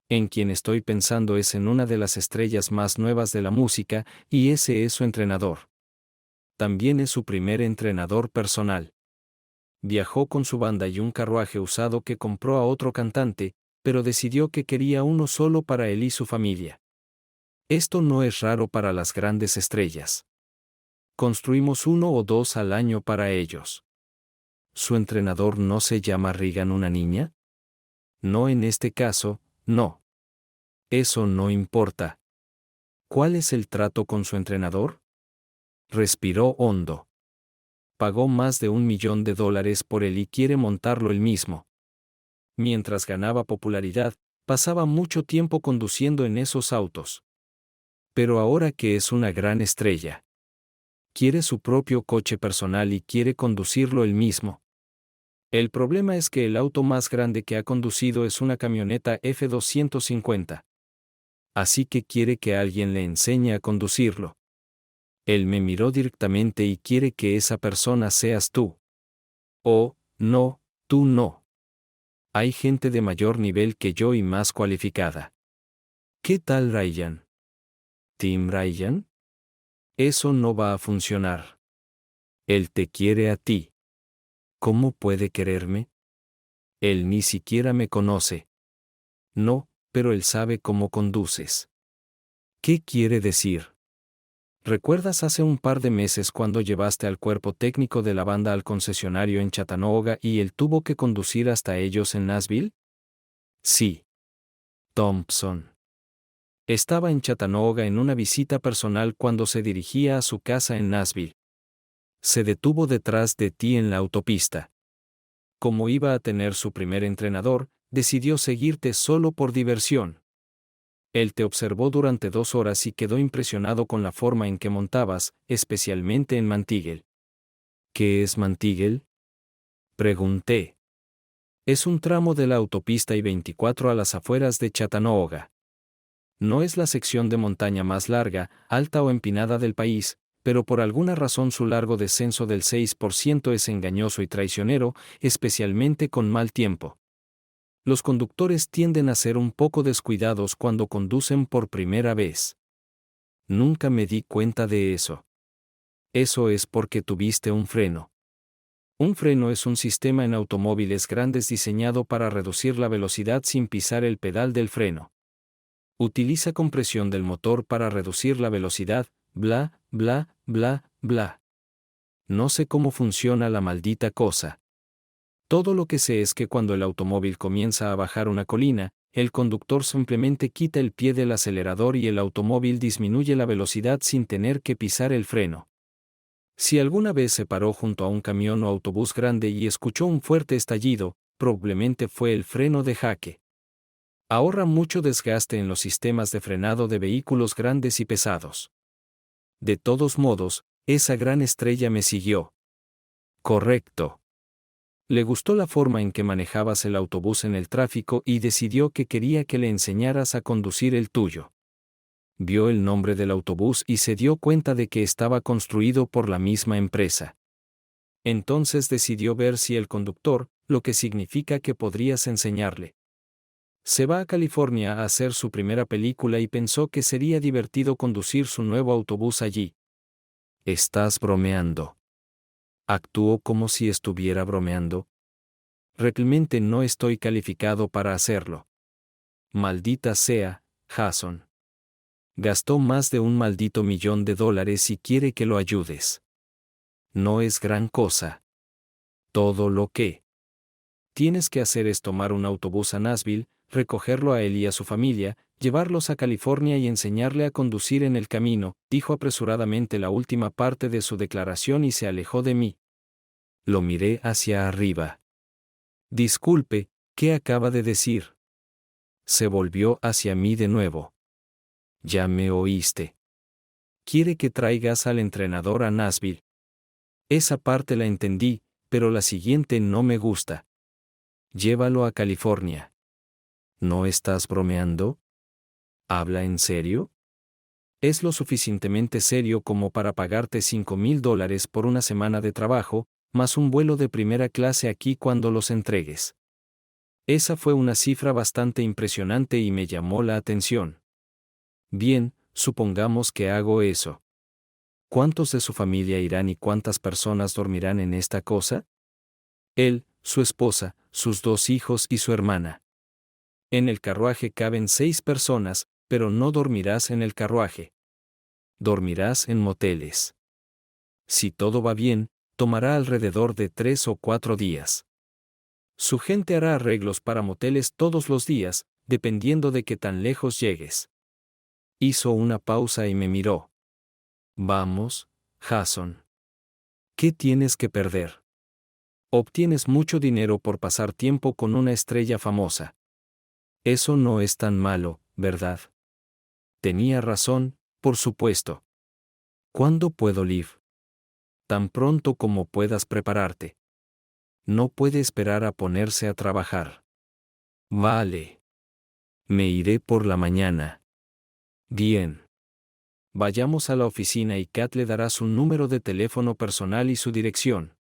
En quien estoy pensando es en una de las estrellas más nuevas de la música, y ese es su entrenador. También es su primer entrenador personal. Viajó con su banda y un carruaje usado que compró a otro cantante, pero decidió que quería uno solo para él y su familia. Esto no es raro para las grandes estrellas. Construimos uno o dos al año para ellos. ¿Su entrenador no se llama Regan una niña? No en este caso, no. Eso no importa. ¿Cuál es el trato con su entrenador? Respiró hondo. Pagó más de $1.000.000 por él y quiere montarlo él mismo. Mientras ganaba popularidad, pasaba mucho tiempo conduciendo en esos autos. Pero ahora que es una gran estrella, quiere su propio coche personal y quiere conducirlo él mismo. El problema es que el auto más grande que ha conducido es una camioneta F-250. Así que quiere que alguien le enseñe a conducirlo. Él me miró directamente y quiere que esa persona seas tú. Oh, no, tú no. Hay gente de mayor nivel que yo y más cualificada. ¿Qué tal Ryan? ¿Team Ryan? Eso no va a funcionar. Él te quiere a ti. ¿Cómo puede quererme? Él ni siquiera me conoce. No, pero él sabe cómo conduces. ¿Qué quiere decir? ¿Recuerdas hace un par de meses cuando llevaste al cuerpo técnico de la banda al concesionario en Chattanooga y él tuvo que conducir hasta ellos en Nashville? Sí. Thompson. Estaba en Chattanooga en una visita personal cuando se dirigía a su casa en Nashville. Se detuvo detrás de ti en la autopista. Como iba a tener su primer entrenador, decidió seguirte solo por diversión. Él te observó durante 2 horas y quedó impresionado con la forma en que montabas, especialmente en Monteagle. ¿Qué es Monteagle?, pregunté. Es un tramo de la autopista I-24 a las afueras de Chattanooga. No es la sección de montaña más larga, alta o empinada del país, pero por alguna razón su largo descenso del 6% es engañoso y traicionero, especialmente con mal tiempo. Los conductores tienden a ser un poco descuidados cuando conducen por primera vez. Nunca me di cuenta de eso. Eso es porque tuviste un freno. Un freno es un sistema en automóviles grandes diseñado para reducir la velocidad sin pisar el pedal del freno. Utiliza compresión del motor para reducir la velocidad, bla, bla, bla, bla. No sé cómo funciona la maldita cosa. Todo lo que sé es que cuando el automóvil comienza a bajar una colina, el conductor simplemente quita el pie del acelerador y el automóvil disminuye la velocidad sin tener que pisar el freno. Si alguna vez se paró junto a un camión o autobús grande y escuchó un fuerte estallido, probablemente fue el freno de jaque. Ahorra mucho desgaste en los sistemas de frenado de vehículos grandes y pesados. De todos modos, esa gran estrella me siguió. Correcto. Le gustó la forma en que manejabas el autobús en el tráfico y decidió que quería que le enseñaras a conducir el tuyo. Vio el nombre del autobús y se dio cuenta de que estaba construido por la misma empresa. Entonces decidió ver si el conductor, lo que significa que podrías enseñarle. Se va a California a hacer su primera película y pensó que sería divertido conducir su nuevo autobús allí. ¿Estás bromeando? Actuó como si estuviera bromeando. Realmente no estoy calificado para hacerlo. Maldita sea, Jason. Gastó más de $1 maldito millón y quiere que lo ayudes. No es gran cosa. Todo lo que tienes que hacer es tomar un autobús a Nashville, recogerlo a él y a su familia, llevarlos a California y enseñarle a conducir en el camino, dijo apresuradamente la última parte de su declaración y se alejó de mí. Lo miré hacia arriba. Disculpe, ¿qué acaba de decir? Se volvió hacia mí de nuevo. Ya me oíste. Quiere que traigas al entrenador a Nashville. Esa parte la entendí, pero la siguiente no me gusta. Llévalo a California. ¿No estás bromeando? ¿Habla en serio? Es lo suficientemente serio como para pagarte $5,000 por una semana de trabajo, más un vuelo de primera clase aquí cuando los entregues. Esa fue una cifra bastante impresionante y me llamó la atención. Bien, supongamos que hago eso. ¿Cuántos de su familia irán y cuántas personas dormirán en esta cosa? Él, su esposa, sus 2 hijos y su hermana. En el carruaje caben 6 personas, pero no dormirás en el carruaje. Dormirás en moteles. Si todo va bien, tomará alrededor de 3 o 4 días. Su gente hará arreglos para moteles todos los días, dependiendo de qué tan lejos llegues. Hizo una pausa y me miró. Vamos, Jason. ¿Qué tienes que perder? Obtienes mucho dinero por pasar tiempo con una estrella famosa. Eso no es tan malo, ¿verdad? Tenía razón, por supuesto. ¿Cuándo puedo live? Tan pronto como puedas prepararte. No puede esperar a ponerse a trabajar. Vale. Me iré por la mañana. Bien. Vayamos a la oficina y Kat le dará su número de teléfono personal y su dirección.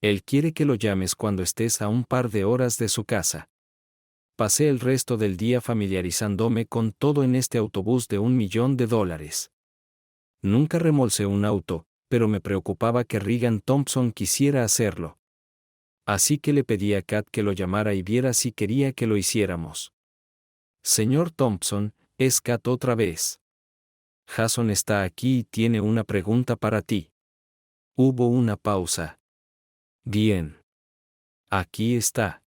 Él quiere que lo llames cuando estés a un par de horas de su casa. Pasé el resto del día familiarizándome con todo en este autobús de $1 millón. Nunca remolcé un auto, pero me preocupaba que Regan Thompson quisiera hacerlo. Así que le pedí a Kat que lo llamara y viera si quería que lo hiciéramos. Señor Thompson, es Kat otra vez. Jason está aquí y tiene una pregunta para ti. Hubo una pausa. Bien. Aquí está.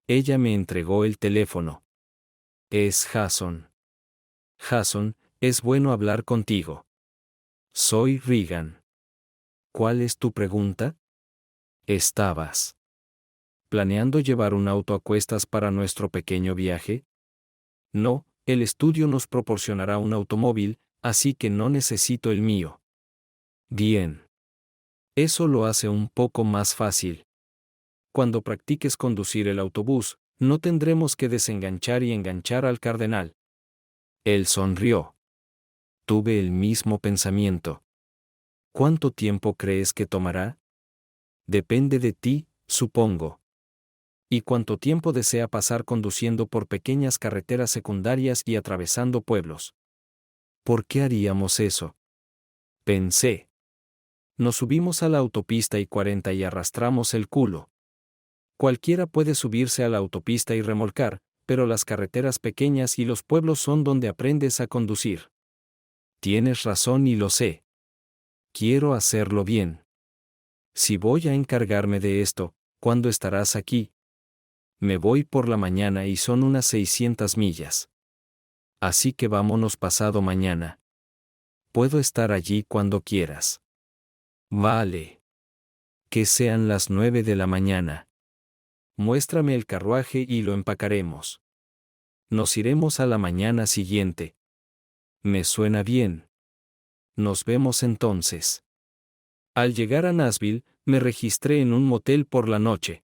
Ella me entregó el teléfono. Es Jason. Jason, es bueno hablar contigo. Soy Regan. ¿Cuál es tu pregunta? Estabas ¿Planeando llevar un auto a cuestas para nuestro pequeño viaje? No, el estudio nos proporcionará un automóvil, así que no necesito el mío. Bien. Eso lo hace un poco más fácil. Cuando practiques conducir el autobús, no tendremos que desenganchar y enganchar al cardenal. Él sonrió. Tuve el mismo pensamiento. ¿Cuánto tiempo crees que tomará? Depende de ti, supongo. ¿Y cuánto tiempo desea pasar conduciendo por pequeñas carreteras secundarias y atravesando pueblos? ¿Por qué haríamos eso? Pensé. Nos subimos a la autopista I-40 y arrastramos el culo. Cualquiera puede subirse a la autopista y remolcar, pero las carreteras pequeñas y los pueblos son donde aprendes a conducir. Tienes razón y lo sé. Quiero hacerlo bien. Si voy a encargarme de esto, ¿cuándo estarás aquí? Me voy por la mañana y son unas 600 millas. Así que vámonos pasado mañana. Puedo estar allí cuando quieras. Vale. Que sean las 9 de la mañana. Muéstrame el carruaje y lo empacaremos. Nos iremos a la mañana siguiente. Me suena bien. Nos vemos entonces. Al llegar a Nashville, me registré en un motel por la noche.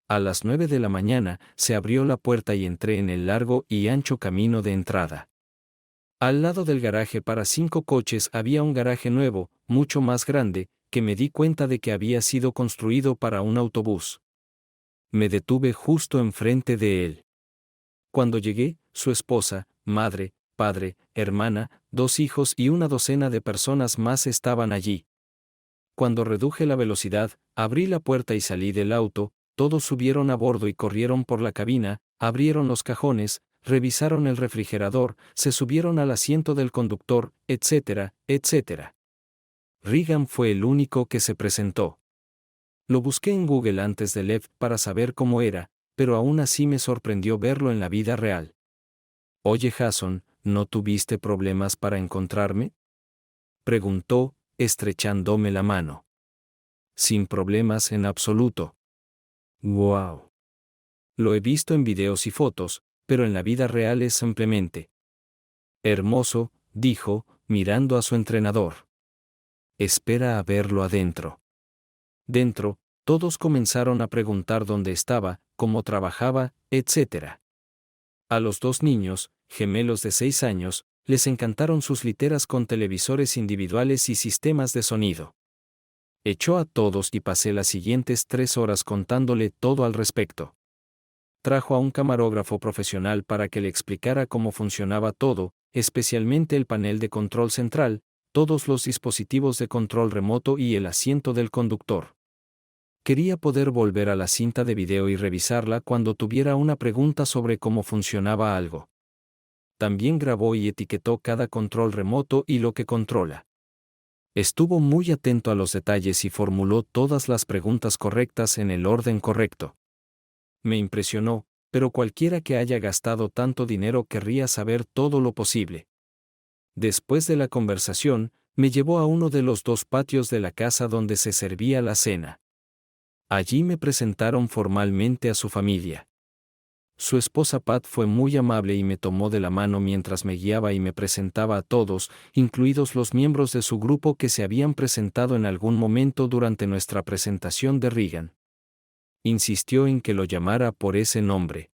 A las 9 de la mañana, se abrió la puerta y entré en el largo y ancho camino de entrada. Al lado del garaje para 5 coches había un garaje nuevo, mucho más grande, que me di cuenta de que había sido construido para un autobús. Me detuve justo enfrente de él. Cuando llegué, su esposa, madre, padre, hermana, 2 hijos y una docena de personas más estaban allí. Cuando reduje la velocidad, abrí la puerta y salí del auto, todos subieron a bordo y corrieron por la cabina, abrieron los cajones, revisaron el refrigerador, se subieron al asiento del conductor, etcétera, etcétera. Reagan fue el único que se presentó. Lo busqué en Google antes de Lev para saber cómo era, pero aún así me sorprendió verlo en la vida real. Oye Jason, ¿no tuviste problemas para encontrarme? Preguntó, estrechándome la mano. Sin problemas en absoluto. ¡Wow! Lo he visto en videos y fotos, pero en la vida real es simplemente hermoso, dijo, mirando a su entrenador. Espera a verlo adentro. Dentro, todos comenzaron a preguntar dónde estaba, cómo trabajaba, etc. A los 2 niños, gemelos de 6 años, les encantaron sus literas con televisores individuales y sistemas de sonido. Echó a todos y pasé las siguientes 3 horas contándole todo al respecto. Trajo a un camarógrafo profesional para que le explicara cómo funcionaba todo, especialmente el panel de control central, todos los dispositivos de control remoto y el asiento del conductor. Quería poder volver a la cinta de video y revisarla cuando tuviera una pregunta sobre cómo funcionaba algo. También grabó y etiquetó cada control remoto y lo que controla. Estuvo muy atento a los detalles y formuló todas las preguntas correctas en el orden correcto. Me impresionó, pero cualquiera que haya gastado tanto dinero querría saber todo lo posible. Después de la conversación, me llevó a uno de los 2 patios de la casa donde se servía la cena. Allí me presentaron formalmente a su familia. Su esposa Pat fue muy amable y me tomó de la mano mientras me guiaba y me presentaba a todos, incluidos los miembros de su grupo que se habían presentado en algún momento durante nuestra presentación de Reagan. Insistió en que lo llamara por ese nombre.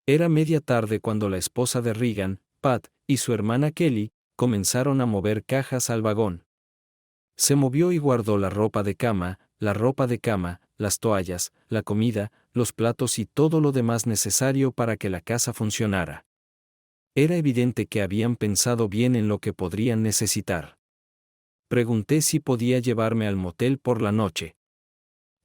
Era media tarde cuando la esposa de Reagan, Pat, y su hermana Kelly, comenzaron a mover cajas al vagón. Se movió y guardó la ropa de cama, las toallas, la comida, los platos y todo lo demás necesario para que la casa funcionara. Era evidente que habían pensado bien en lo que podrían necesitar. Pregunté si podía llevarme al motel por la noche.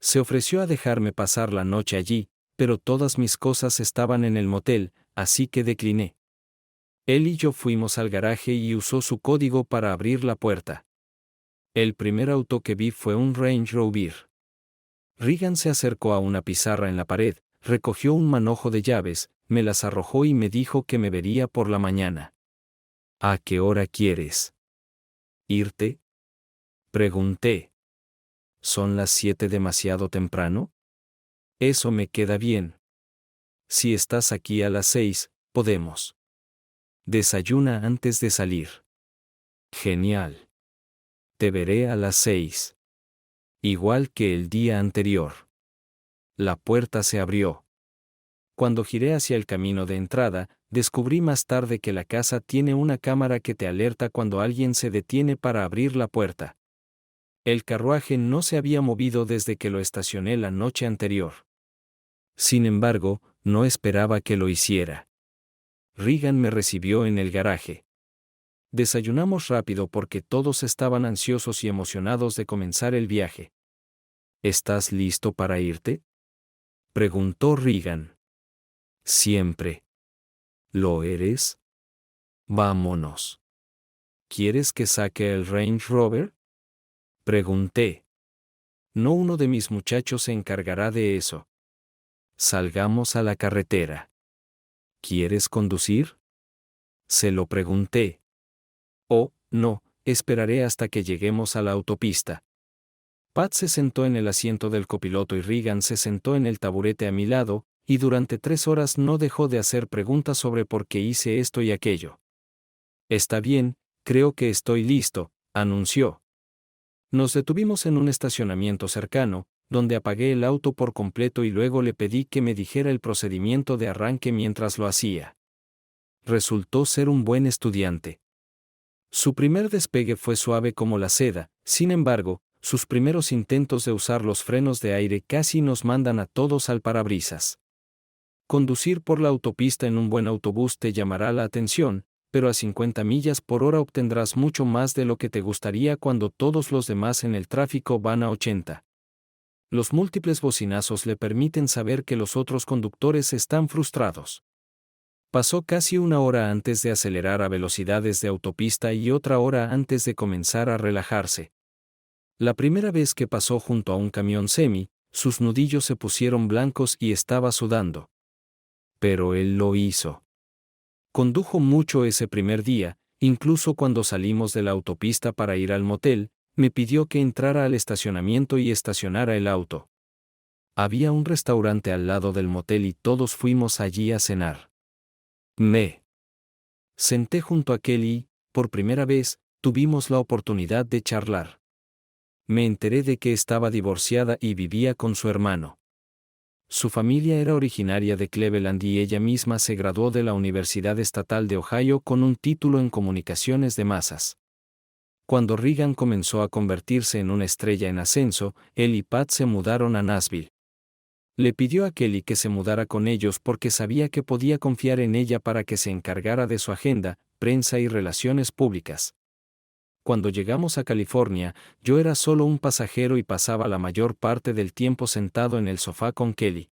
Se ofreció a dejarme pasar la noche allí, pero todas mis cosas estaban en el motel, así que decliné. Él y yo fuimos al garaje y usó su código para abrir la puerta. El primer auto que vi fue un Range Rover. Reagan se acercó a una pizarra en la pared, recogió un manojo de llaves, me las arrojó y me dijo que me vería por la mañana. ¿A qué hora quieres irte? Pregunté. ¿Son las 7 demasiado temprano? Eso me queda bien. Si estás aquí a las 6, podemos. Desayuna antes de salir. Genial. Te veré a las 6. Igual que el día anterior. La puerta se abrió. Cuando giré hacia el camino de entrada, descubrí más tarde que la casa tiene una cámara que te alerta cuando alguien se detiene para abrir la puerta. El carruaje no se había movido desde que lo estacioné la noche anterior. Sin embargo, no esperaba que lo hiciera. Regan me recibió en el garaje. Desayunamos rápido porque todos estaban ansiosos y emocionados de comenzar el viaje. ¿Estás listo para irte?, preguntó Regan. Siempre. ¿Lo eres? Vámonos. ¿Quieres que saque el Range Rover?, pregunté. No, uno de mis muchachos se encargará de eso. Salgamos a la carretera. ¿Quieres conducir?, se lo pregunté. Oh, no, esperaré hasta que lleguemos a la autopista. Pat se sentó en el asiento del copiloto y Regan se sentó en el taburete a mi lado, y durante 3 horas no dejó de hacer preguntas sobre por qué hice esto y aquello. Está bien, creo que estoy listo, anunció. Nos detuvimos en un estacionamiento cercano, donde apagué el auto por completo y luego le pedí que me dijera el procedimiento de arranque mientras lo hacía. Resultó ser un buen estudiante. Su primer despegue fue suave como la seda, sin embargo, sus primeros intentos de usar los frenos de aire casi nos mandan a todos al parabrisas. Conducir por la autopista en un buen autobús te llamará la atención, pero a 50 millas por hora obtendrás mucho más de lo que te gustaría cuando todos los demás en el tráfico van a 80. Los múltiples bocinazos le permiten saber que los otros conductores están frustrados. Pasó casi 1 hora antes de acelerar a velocidades de autopista y otra hora antes de comenzar a relajarse. La primera vez que pasó junto a un camión semi, sus nudillos se pusieron blancos y estaba sudando. Pero él lo hizo. Condujo mucho ese primer día, incluso cuando salimos de la autopista para ir al motel, me pidió que entrara al estacionamiento y estacionara el auto. Había un restaurante al lado del motel y todos fuimos allí a cenar. Me senté junto a Kelly y, por primera vez, tuvimos la oportunidad de charlar. Me enteré de que estaba divorciada y vivía con su hermano. Su familia era originaria de Cleveland y ella misma se graduó de la Universidad Estatal de Ohio con un título en comunicaciones de masas. Cuando Regan comenzó a convertirse en una estrella en ascenso, él y Pat se mudaron a Nashville. Le pidió a Kelly que se mudara con ellos porque sabía que podía confiar en ella para que se encargara de su agenda, prensa y relaciones públicas. Cuando llegamos a California, yo era solo un pasajero y pasaba la mayor parte del tiempo sentado en el sofá con Kelly.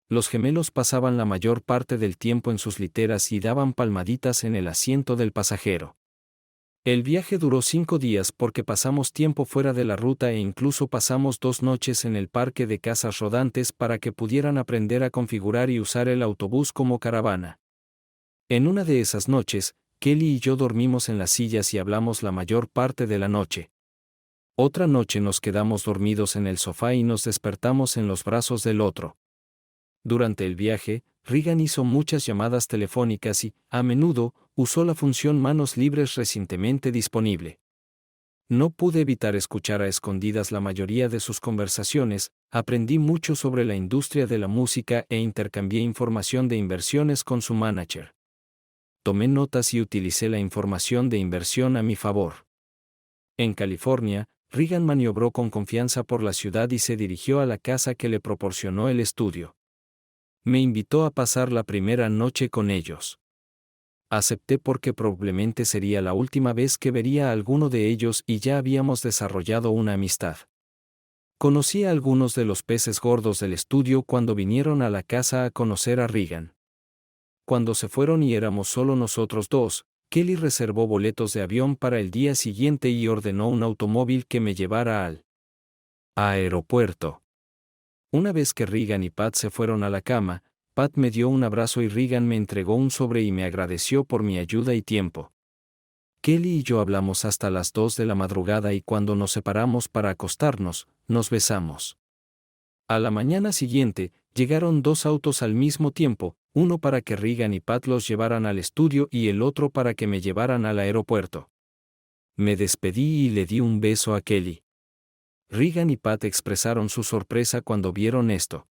Los gemelos pasaban la mayor parte del tiempo en sus literas y daban palmaditas en el asiento del pasajero. El viaje duró 5 días porque pasamos tiempo fuera de la ruta e incluso pasamos 2 noches en el parque de casas rodantes para que pudieran aprender a configurar y usar el autobús como caravana. En una de esas noches, Kelly y yo dormimos en las sillas y hablamos la mayor parte de la noche. Otra noche nos quedamos dormidos en el sofá y nos despertamos en los brazos del otro. Durante el viaje, Regan hizo muchas llamadas telefónicas y, a menudo, usó la función manos libres recientemente disponible. No pude evitar escuchar a escondidas la mayoría de sus conversaciones, aprendí mucho sobre la industria de la música e intercambié información de inversiones con su manager. Tomé notas y utilicé la información de inversión a mi favor. En California, Regan maniobró con confianza por la ciudad y se dirigió a la casa que le proporcionó el estudio. Me invitó a pasar la primera noche con ellos. Acepté porque probablemente sería la última vez que vería a alguno de ellos y ya habíamos desarrollado una amistad. Conocí a algunos de los peces gordos del estudio cuando vinieron a la casa a conocer a Regan. Cuando se fueron y éramos solo nosotros dos, Kelly reservó boletos de avión para el día siguiente y ordenó un automóvil que me llevara al aeropuerto. Una vez que Regan y Pat se fueron a la cama, Pat me dio un abrazo y Regan me entregó un sobre y me agradeció por mi ayuda y tiempo. Kelly y yo hablamos hasta las 2 de la madrugada y cuando nos separamos para acostarnos, nos besamos. A la mañana siguiente, llegaron 2 autos al mismo tiempo, uno para que Regan y Pat los llevaran al estudio y el otro para que me llevaran al aeropuerto. Me despedí y le di un beso a Kelly. Regan y Pat expresaron su sorpresa cuando vieron esto.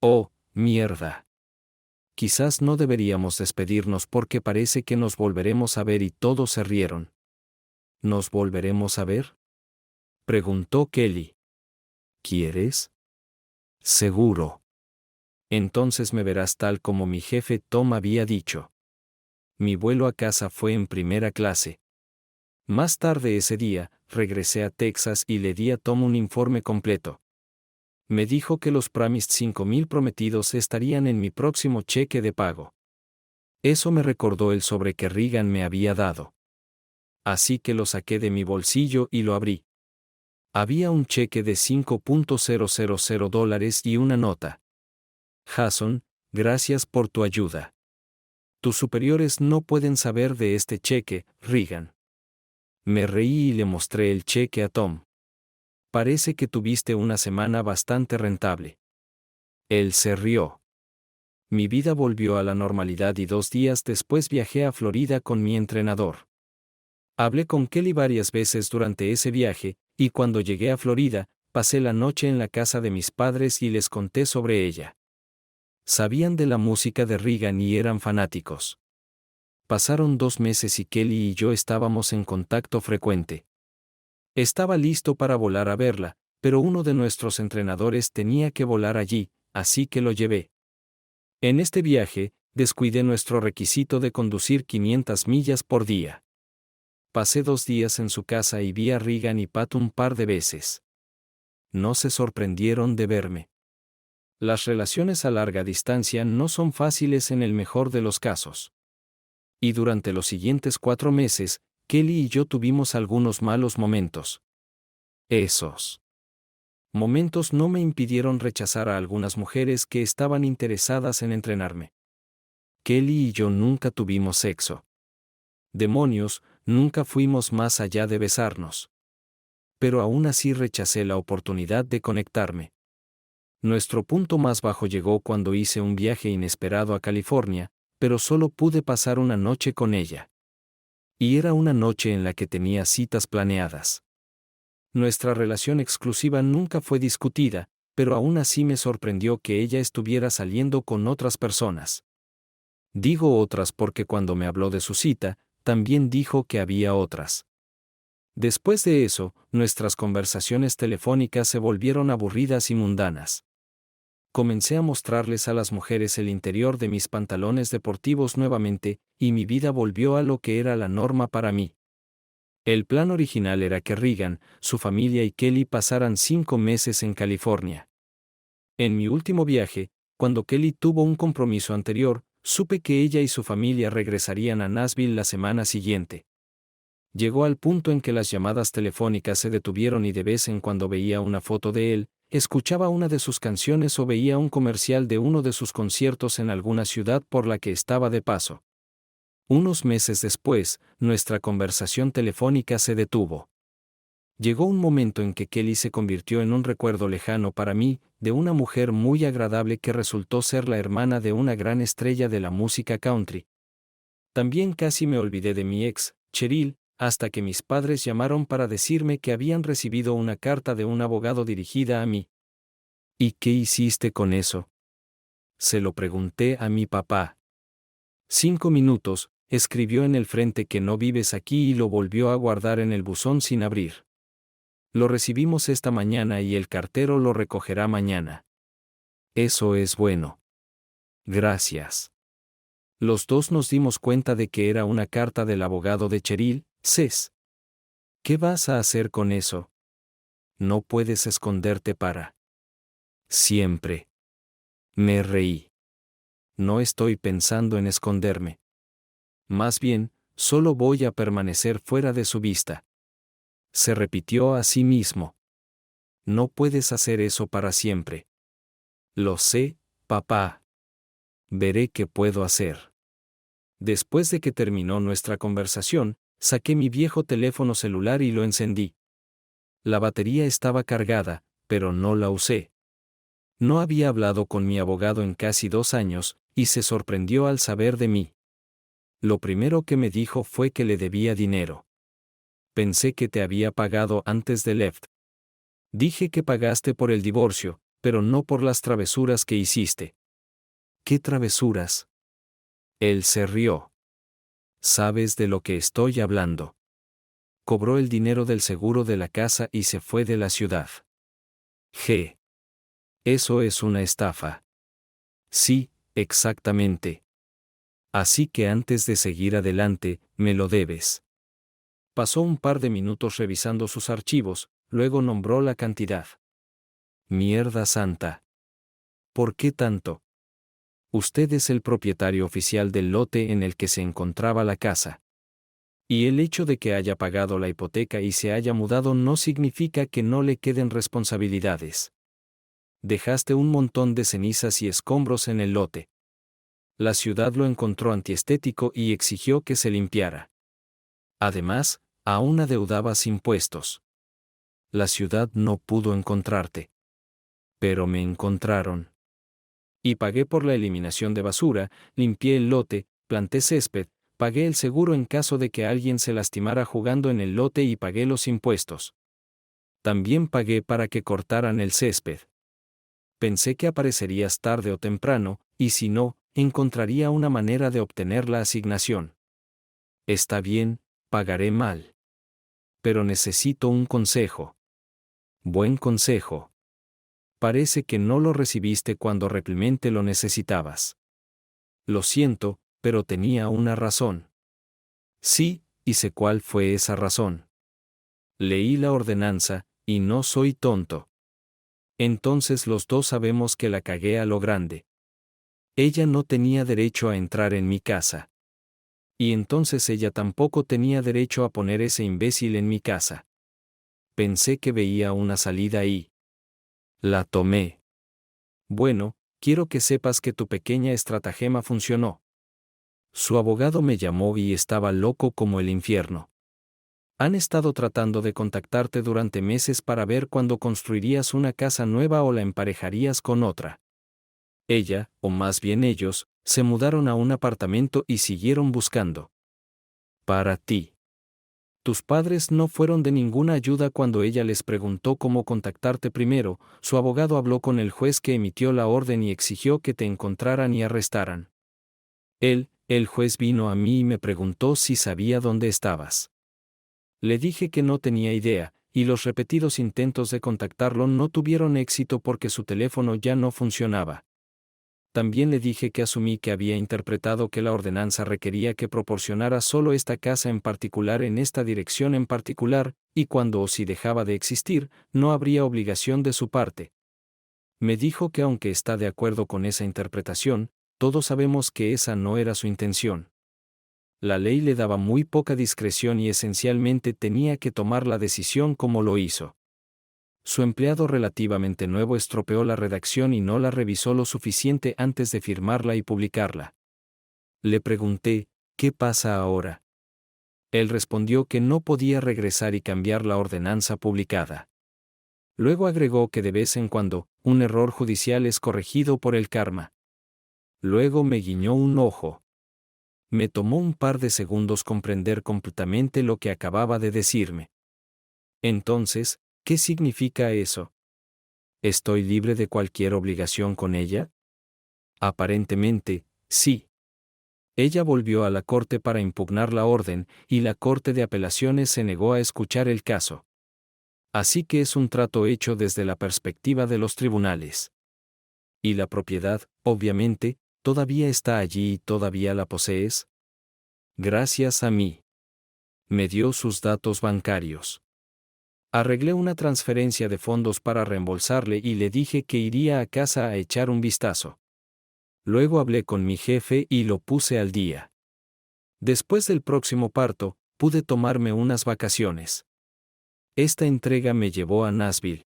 Oh, mierda. Quizás no deberíamos despedirnos porque parece que nos volveremos a ver y todos se rieron. ¿Nos volveremos a ver?, preguntó Kelly. ¿Quieres? Seguro. Entonces me verás tal como mi jefe Tom había dicho. Mi vuelo a casa fue en primera clase. Más tarde ese día, regresé a Texas y le di a Tom un informe completo. Me dijo que los Promised 5,000 prometidos estarían en mi próximo cheque de pago. Eso me recordó el sobre que Regan me había dado. Así que lo saqué de mi bolsillo y lo abrí. Había un cheque de $5,000 y una nota. Jason, gracias por tu ayuda. Tus superiores no pueden saber de este cheque, Regan. Me reí y le mostré el cheque a Tom. Parece que tuviste una semana bastante rentable. Él se rió. Mi vida volvió a la normalidad y 2 días después viajé a Florida con mi entrenador. Hablé con Kelly varias veces durante ese viaje, y cuando llegué a Florida, pasé la noche en la casa de mis padres y les conté sobre ella. Sabían de la música de Regan y eran fanáticos. Pasaron 2 meses y Kelly y yo estábamos en contacto frecuente. Estaba listo para volar a verla, pero uno de nuestros entrenadores tenía que volar allí, así que lo llevé. En este viaje, descuidé nuestro requisito de conducir 500 millas por día. Pasé 2 días en su casa y vi a Regan y Pat un par de veces. No se sorprendieron de verme. Las relaciones a larga distancia no son fáciles en el mejor de los casos. Y durante los siguientes 4 meses, Kelly y yo tuvimos algunos malos momentos. Esos momentos no me impidieron rechazar a algunas mujeres que estaban interesadas en entrenarme. Kelly y yo nunca tuvimos sexo. Demonios, nunca fuimos más allá de besarnos. Pero aún así rechacé la oportunidad de conectarme. Nuestro punto más bajo llegó cuando hice un viaje inesperado a California, pero solo pude pasar una noche con ella. Y era una noche en la que tenía citas planeadas. Nuestra relación exclusiva nunca fue discutida, pero aún así me sorprendió que ella estuviera saliendo con otras personas. Digo otras porque cuando me habló de su cita, también dijo que había otras. Después de eso, nuestras conversaciones telefónicas se volvieron aburridas y mundanas. Comencé a mostrarles a las mujeres el interior de mis pantalones deportivos nuevamente, y mi vida volvió a lo que era la norma para mí. El plan original era que Regan, su familia y Kelly pasaran 5 meses en California. En mi último viaje, cuando Kelly tuvo un compromiso anterior, supe que ella y su familia regresarían a Nashville la semana siguiente. Llegó al punto en que las llamadas telefónicas se detuvieron y de vez en cuando veía una foto de él, escuchaba una de sus canciones o veía un comercial de uno de sus conciertos en alguna ciudad por la que estaba de paso. Unos meses después, nuestra conversación telefónica se detuvo. Llegó un momento en que Kelly se convirtió en un recuerdo lejano para mí, de una mujer muy agradable que resultó ser la hermana de una gran estrella de la música country. También casi me olvidé de mi ex, Cheryl, hasta que mis padres llamaron para decirme que habían recibido una carta de un abogado dirigida a mí. ¿Y qué hiciste con eso?, se lo pregunté a mi papá. 5 minutos, escribió en el frente que no vives aquí y lo volvió a guardar en el buzón sin abrir. Lo recibimos esta mañana y el cartero lo recogerá mañana. Eso es bueno. Gracias. Los dos nos dimos cuenta de que era una carta del abogado de Cheryl, Cés. ¿Qué vas a hacer con eso? No puedes esconderte para siempre. Me reí. No estoy pensando en esconderme. Más bien, solo voy a permanecer fuera de su vista. Se repitió a sí mismo. No puedes hacer eso para siempre. Lo sé, papá. Veré qué puedo hacer. Después de que terminó nuestra conversación, saqué mi viejo teléfono celular y lo encendí. La batería estaba cargada, pero no la usé. No había hablado con mi abogado en casi 2 años, y se sorprendió al saber de mí. Lo primero que me dijo fue que le debía dinero. Pensé que te había pagado antes de Left. Dije que pagaste por el divorcio, pero no por las travesuras que hiciste. ¿Qué travesuras? Él se rió. ¿Sabes de lo que estoy hablando? Cobró el dinero del seguro de la casa y se fue de la ciudad. G. Eso es una estafa. Sí, exactamente. Así que antes de seguir adelante, me lo debes. Pasó un par de minutos revisando sus archivos, luego nombró la cantidad. Mierda santa. ¿Por qué tanto? Usted es el propietario oficial del lote en el que se encontraba la casa. Y el hecho de que haya pagado la hipoteca y se haya mudado no significa que no le queden responsabilidades. Dejaste un montón de cenizas y escombros en el lote. La ciudad lo encontró antiestético y exigió que se limpiara. Además, aún adeudabas impuestos. La ciudad no pudo encontrarte. Pero me encontraron. Y pagué por la eliminación de basura, limpié el lote, planté césped, pagué el seguro en caso de que alguien se lastimara jugando en el lote y pagué los impuestos. También pagué para que cortaran el césped. Pensé que aparecerías tarde o temprano, y si no, encontraría una manera de obtener la asignación. Está bien, pagaré mal. Pero necesito un consejo. Buen consejo. Parece que no lo recibiste cuando realmente lo necesitabas. Lo siento, pero tenía una razón. Sí, y sé cuál fue esa razón. Leí la ordenanza, y no soy tonto. Entonces los dos sabemos que la cagué a lo grande. Ella no tenía derecho a entrar en mi casa. Y entonces ella tampoco tenía derecho a poner ese imbécil en mi casa. Pensé que veía una salida y la tomé. Bueno, quiero que sepas que tu pequeña estratagema funcionó. Su abogado me llamó y estaba loco como el infierno. Han estado tratando de contactarte durante meses para ver cuándo construirías una casa nueva o la emparejarías con otra. Ella, o más bien ellos, se mudaron a un apartamento y siguieron buscando. Para ti. Tus padres no fueron de ninguna ayuda cuando ella les preguntó cómo contactarte primero. Su abogado habló con el juez que emitió la orden y exigió que te encontraran y arrestaran. El juez vino a mí y me preguntó si sabía dónde estabas. Le dije que no tenía idea, y los repetidos intentos de contactarlo no tuvieron éxito porque su teléfono ya no funcionaba. También le dije que asumí que había interpretado que la ordenanza requería que proporcionara solo esta casa en particular en esta dirección en particular, y cuando o si dejaba de existir, no habría obligación de su parte. Me dijo que aunque está de acuerdo con esa interpretación, todos sabemos que esa no era su intención. La ley le daba muy poca discreción y esencialmente tenía que tomar la decisión como lo hizo. Su empleado relativamente nuevo estropeó la redacción y no la revisó lo suficiente antes de firmarla y publicarla. Le pregunté, ¿qué pasa ahora? Él respondió que no podía regresar y cambiar la ordenanza publicada. Luego agregó que de vez en cuando, un error judicial es corregido por el karma. Luego me guiñó un ojo. Me tomó un par de segundos comprender completamente lo que acababa de decirme. Entonces, ¿qué significa eso? ¿Estoy libre de cualquier obligación con ella? Aparentemente, sí. Ella volvió a la corte para impugnar la orden, y la Corte de Apelaciones se negó a escuchar el caso. Así que es un trato hecho desde la perspectiva de los tribunales. ¿Y la propiedad, obviamente, todavía está allí y todavía la posees? Gracias a mí. Me dio sus datos bancarios. Arreglé una transferencia de fondos para reembolsarle y le dije que iría a casa a echar un vistazo. Luego hablé con mi jefe y lo puse al día. Después del próximo parto, pude tomarme unas vacaciones. Esta entrega me llevó a Nashville.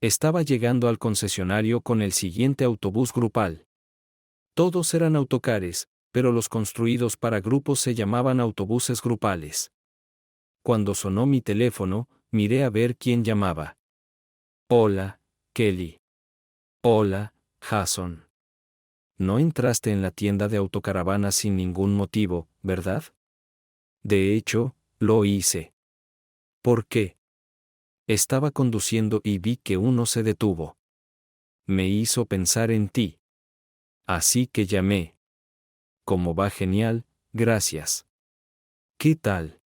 Estaba llegando al concesionario con el siguiente autobús grupal. Todos eran autocares, pero los construidos para grupos se llamaban autobuses grupales. Cuando sonó mi teléfono, miré a ver quién llamaba. Hola, Kelly. Hola, Jason. No entraste en la tienda de autocaravanas sin ningún motivo, ¿verdad? De hecho, lo hice. ¿Por qué? Estaba conduciendo y vi que uno se detuvo. Me hizo pensar en ti. Así que llamé. Como va genial, gracias. ¿Qué tal?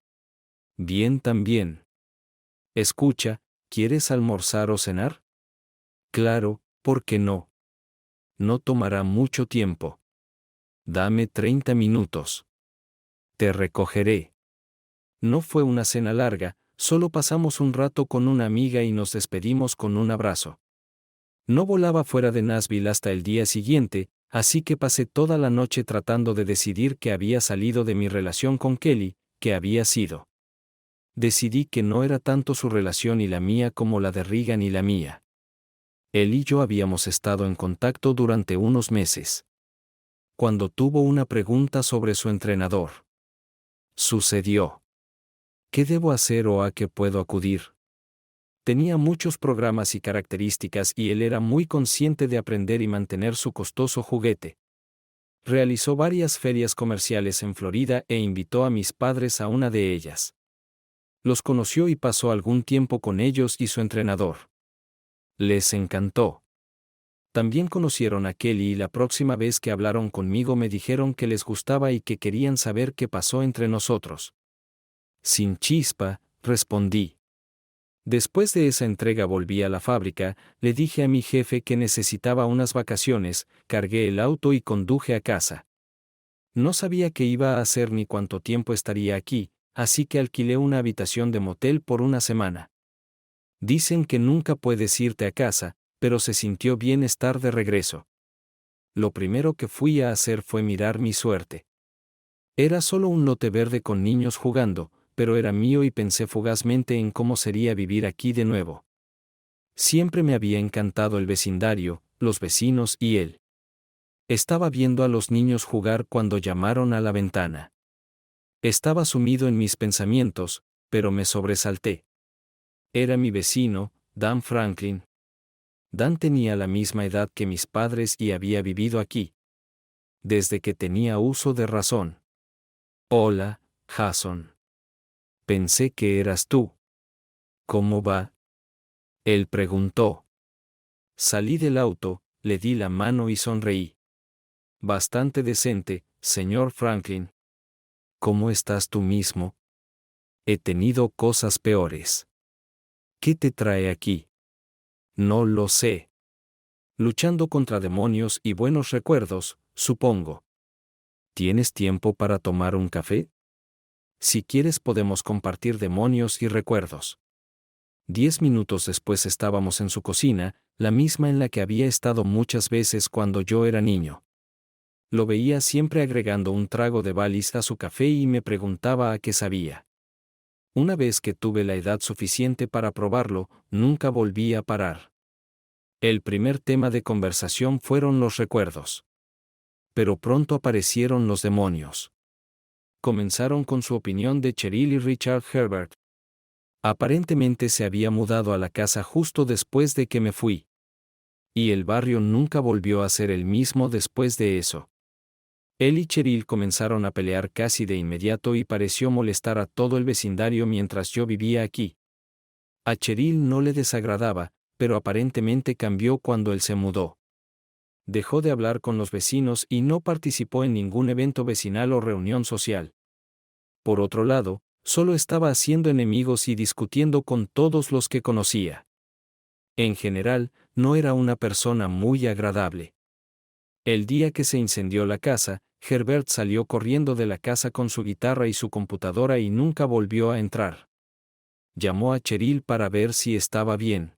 Bien también. Escucha, ¿quieres almorzar o cenar? Claro, ¿por qué no? No tomará mucho tiempo. Dame 30 minutos. Te recogeré. No fue una cena larga, solo pasamos un rato con una amiga y nos despedimos con un abrazo. No volaba fuera de Nashville hasta el día siguiente, así que pasé toda la noche tratando de decidir qué había salido de mi relación con Kelly, qué había sido. Decidí que no era tanto su relación y la mía como la de Regan y la mía. Él y yo habíamos estado en contacto durante unos meses. Cuando tuvo una pregunta sobre su entrenador. Sucedió. ¿Qué debo hacer o a qué puedo acudir? Tenía muchos programas y características y él era muy consciente de aprender y mantener su costoso juguete. Realizó varias ferias comerciales en Florida e invitó a mis padres a una de ellas. Los conoció y pasó algún tiempo con ellos y su entrenador. Les encantó. También conocieron a Kelly y la próxima vez que hablaron conmigo me dijeron que les gustaba y que querían saber qué pasó entre nosotros. Sin chispa, respondí. Después de esa entrega volví a la fábrica, le dije a mi jefe que necesitaba unas vacaciones, cargué el auto y conduje a casa. No sabía qué iba a hacer ni cuánto tiempo estaría aquí, así que alquilé una habitación de motel por una semana. Dicen que nunca puedes irte a casa, pero se sintió bien estar de regreso. Lo primero que fui a hacer fue mirar mi suerte. Era solo un lote verde con niños jugando, pero era mío y pensé fugazmente en cómo sería vivir aquí de nuevo. Siempre me había encantado el vecindario, los vecinos y él. Estaba viendo a los niños jugar cuando llamaron a la ventana. Estaba sumido en mis pensamientos, pero me sobresalté. Era mi vecino, Dan Franklin. Dan tenía la misma edad que mis padres y había vivido aquí. Desde que tenía uso de razón. Hola, Jason. Pensé que eras tú. ¿Cómo va? Él preguntó. Salí del auto, le di la mano y sonreí. Bastante decente, señor Franklin. ¿Cómo estás tú mismo? He tenido cosas peores. ¿Qué te trae aquí? No lo sé. Luchando contra demonios y buenos recuerdos, supongo. ¿Tienes tiempo para tomar un café? Si quieres podemos compartir demonios y recuerdos. 10 minutos después estábamos en su cocina, la misma en la que había estado muchas veces cuando yo era niño. Lo veía siempre agregando un trago de Baileys a su café y me preguntaba a qué sabía. Una vez que tuve la edad suficiente para probarlo, nunca volví a parar. El primer tema de conversación fueron los recuerdos. Pero pronto aparecieron los demonios. Comenzaron con su opinión de Cheryl y Richard Herbert. Aparentemente se había mudado a la casa justo después de que me fui. Y el barrio nunca volvió a ser el mismo después de eso. Él y Cheryl comenzaron a pelear casi de inmediato y pareció molestar a todo el vecindario mientras yo vivía aquí. A Cheryl no le desagradaba, pero aparentemente cambió cuando él se mudó. Dejó de hablar con los vecinos y no participó en ningún evento vecinal o reunión social. Por otro lado, solo estaba haciendo enemigos y discutiendo con todos los que conocía. En general, no era una persona muy agradable. El día que se incendió la casa, Herbert salió corriendo de la casa con su guitarra y su computadora y nunca volvió a entrar. Llamó a Cheryl para ver si estaba bien.